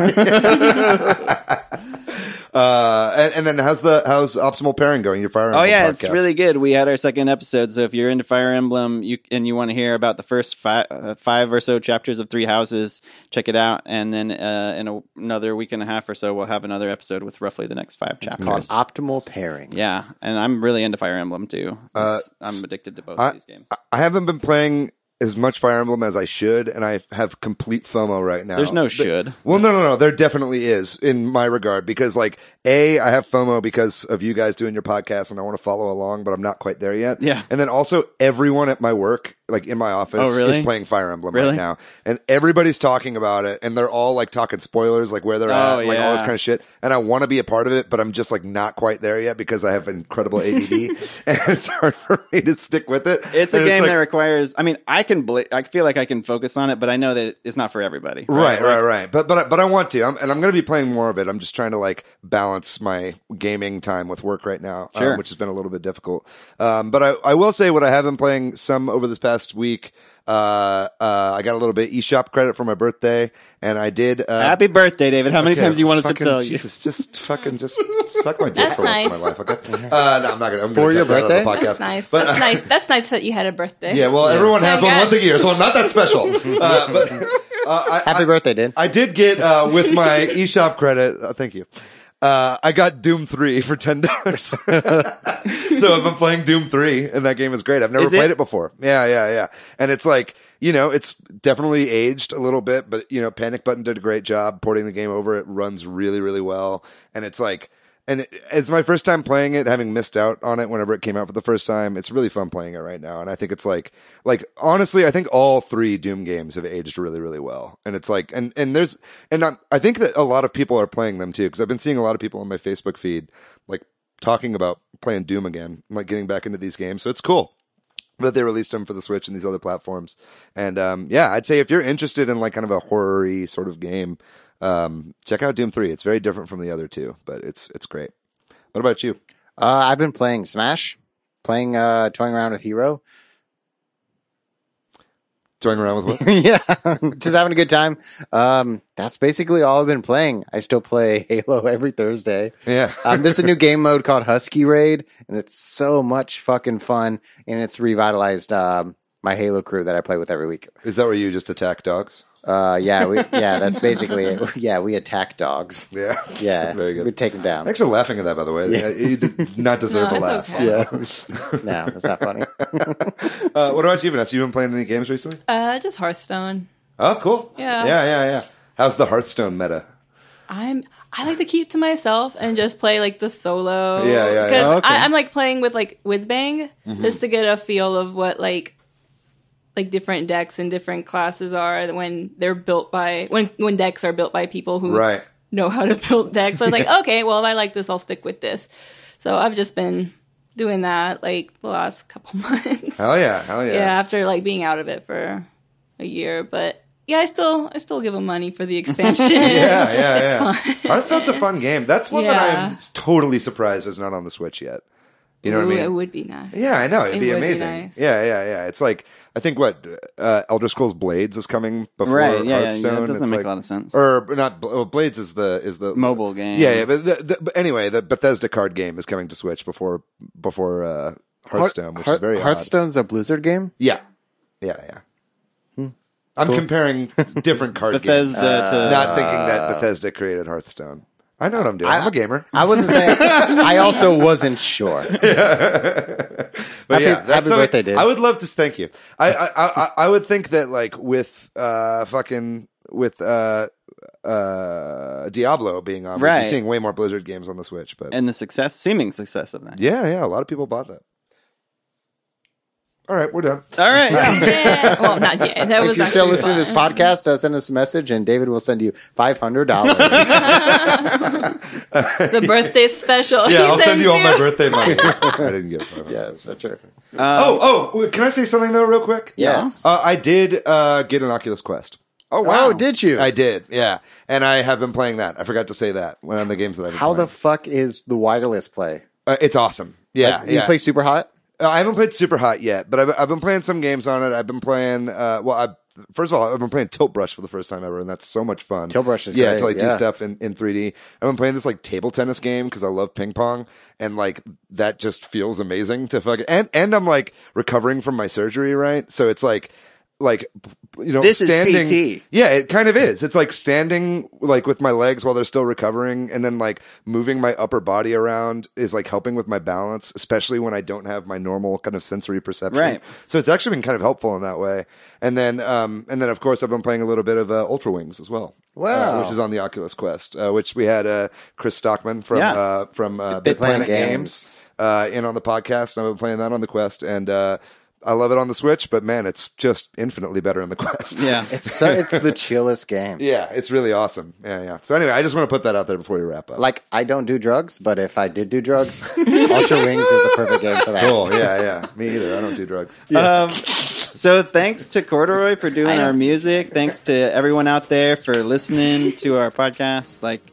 then how's optimal pairing going? Your Fire Emblem podcast? It's really good. We had our second episode, so if you're into Fire Emblem and you want to hear about the first five or so chapters of Three Houses, check it out. And then in another week and a half or so, we'll have another episode with roughly the next 5 chapters. Called optimal pairing. Yeah, and I'm really into Fire Emblem too. I'm addicted to both of these games. I haven't been playing as much Fire Emblem as I should, and I have complete FOMO right now. There's no should. Well, no. There definitely is in my regard because, like, I have FOMO because of you guys doing your podcast, and I want to follow along, but I'm not quite there yet. Yeah. And then also, everyone at my work, like in my office, is playing Fire Emblem right now, and everybody's talking about it, and they're all like talking spoilers, like where they're at, like all this kind of shit. And I want to be a part of it, but I'm just like not quite there yet because I have incredible ADD, and it's hard for me to stick with it. It's a game that requires. I mean, I feel like I can focus on it, but I know that it's not for everybody. Right. But I want to, and I'm going to be playing more of it. I'm just trying to like balance my gaming time with work right now, which has been a little bit difficult. But I will say what I have been playing some over this past week. I got a little bit eShop credit for my birthday, and I did. Happy birthday, David! How many times do you want us to tell you? Jesus, just suck my dick for once in my life. Okay. No, I'm not gonna. For your birthday? That's nice. That's nice. That's nice that you had a birthday. Yeah. Well, everyone has one once a year, so I'm not that special. Happy birthday, Dan. I did get with my eShop credit. Thank you. I got Doom 3 for $10. So I've been playing Doom 3, and that game is great. I've never played it before. Yeah. And it's like, it's definitely aged a little bit, but, Panic Button did a great job porting the game over. It runs really, really well. And it's like, as my first time playing it, having missed out on it whenever it came out for the first time, it's really fun playing it right now. And I think it's like honestly, I think all 3 Doom games have aged really, really well. And it's like, I think that a lot of people are playing them too, because I've been seeing a lot of people on my Facebook feed like talking about playing Doom again, like getting back into these games. So it's cool that they released them for the Switch and these other platforms. And I'd say if you're interested in like kind of a horror-y sort of game, check out Doom 3. It's very different from the other 2, but it's great. What about you? I've been playing Smash, toying around with Hero. Toying around with what? Yeah, just having a good time. That's basically all I've been playing. I still play Halo every Thursday. Yeah. There's a new game mode called Husky Raid, and it's so much fucking fun, and it's revitalized my Halo crew that I play with every week. Is that where you just attack dogs? That's basically it. Yeah, we attack dogs. Yeah. Yeah, very good. We take them down. Thanks for laughing at that, by the way. Yeah. You did not deserve a it's laugh. okay. Yeah. No, that's not funny. What about you, Vanessa? You been playing any games recently? Just Hearthstone. Oh, cool. Yeah. Yeah. How's the Hearthstone meta? I like to keep to myself and just play like the solo. Yeah. Because Oh, okay. I'm like playing with like Whizbang just to get a feel of what like different decks and different classes are when they're built by when decks are built by people who know how to build decks. So I was like, okay, well, if I like this, I'll stick with this. So I've just been doing that like the last couple months. Hell yeah. Yeah, after like being out of it for a year, but yeah, I still give them money for the expansion. Yeah. Fun. That's a fun game. That's one that Yeah. I'm totally surprised is not on the Switch yet. You know what I mean? It would be nice. Yeah, I know. It'd be would be amazing. nice. Yeah. It's like, I think Elder Scrolls Blades is coming before Right, yeah, Hearthstone. that doesn't It's make like, a lot of sense. Or not, Blades is the Mobile game. Yeah, but anyway, the Bethesda card game is coming to Switch before Hearthstone, which is very odd. Hearthstone's a Blizzard game? Yeah. I'm comparing different card games. Bethesda to... Not thinking that Bethesda created Hearthstone. I know what I'm doing. I'm a gamer. I wasn't saying. I also wasn't sure. But Happy that's something- birthday, dude. I would love to thank you. I would think that like with Diablo being on, we'd be Right. seeing way more Blizzard games on the Switch. But And the seeming success of that. yeah, a lot of people bought that. All right, we're done. All right, yeah. Yeah. Well, not yet. That was If you're still actually listening to this fun. podcast, send us a message, and David will send you $500. The birthday special. Yeah, he I'll send sends you all my birthday money. I didn't get $500. Yeah, that's not true. Can I say something though, real quick? Yes. I did get an Oculus Quest. Oh, wow. Oh, did you? I did, yeah, and I have been playing that. I forgot to say that one of the games that I've been How playing. the fuck is the wireless play? It's awesome. Yeah, You play Super Hot? I haven't played Super Hot yet, but I've been playing some games on it. I've been playing. First of all, I've been playing Tilt Brush for the first time ever, and that's so much fun. Tilt Brush is yeah, great, to like do yeah. stuff in 3D. I've been playing this like table tennis game because I love ping pong, and like that just feels amazing to fucking. And I'm like recovering from my surgery, right? So it's like This is standing, PT. Yeah, it kind of is. It's like standing like with my legs while they're still recovering, and then like moving my upper body around is like helping with my balance, especially when I don't have my normal kind of sensory perception. Right. So it's actually been kind of helpful in that way. And then of course I've been playing a little bit of Ultra Wings as well. Wow. Which is on the Oculus Quest, which we had Chris Stockman from Big Planet Games in on the podcast, and I've been playing that on the Quest, and I love it on the Switch, but man, it's just infinitely better on the Quest. Yeah. It's the chillest game. Yeah, it's really awesome. Yeah. So anyway, I just want to put that out there before we wrap up. Like, I don't do drugs, but if I did do drugs, Ultra Wings is the perfect game for that. Cool. Yeah. Me either. I don't do drugs. So thanks to Corduroy for doing our music. Thanks to everyone out there for listening to our podcast. Like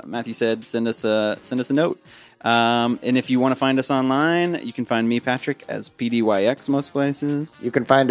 Matthew said, send us a note. And if you want to find us online, you can find me, Patrick, as PDYX most places. You can find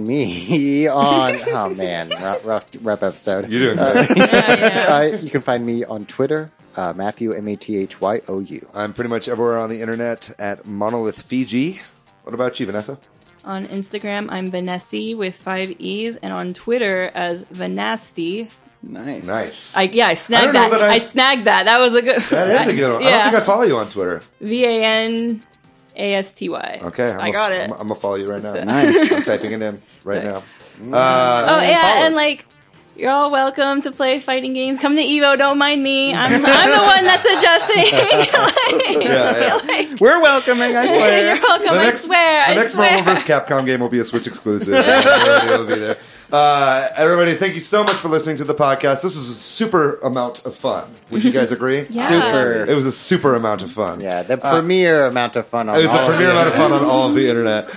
me on... Oh, man. Rough episode. You're doing great. You can find me on Twitter, Matthew, MATHYOU. I'm pretty much everywhere on the internet at Monolith Fiji. What about you, Vanessa? On Instagram, I'm Vanessa with 5 E's, and on Twitter as Vanasty. Nice. I snagged know that. that I snagged that. That was a good. That is a good one. I don't think I follow you on Twitter. VANASTY. Okay. I got it. I'm going to follow you right now. Nice. I'm typing it in right Sorry. now. Oh yeah, follow. and like You're all welcome to play fighting games. Come to EVO. Don't mind me. I'm the one that's adjusting. We're welcoming, I swear. You're welcome. I swear. The next Marvel vs. Capcom game will be a Switch exclusive. Everybody will be there. Everybody, thank you so much for listening to the podcast. This is a super amount of fun. Would you guys agree? Yeah. Super. It was a super amount of fun. Yeah, the premier amount of fun on It was all the of premier the amount of fun on all of the internet.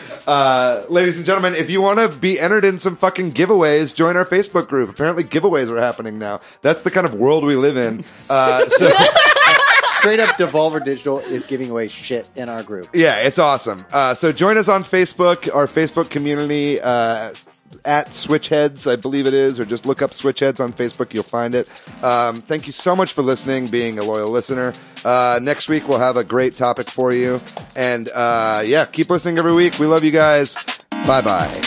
Ladies and gentlemen, if you want to be entered in some fucking giveaways, join our Facebook group. Apparently giveaways are happening now. That's the kind of world we live in. So Straight up, Devolver Digital is giving away shit in our group. yeah, it's awesome. So join us on Facebook, our Facebook community, at Switch Headz, I believe it is, or just look up Switch Headz on Facebook. You'll find it. Thank you so much for listening, being a loyal listener. Next week, we'll have a great topic for you. And yeah, keep listening every week. We love you guys. Bye-bye.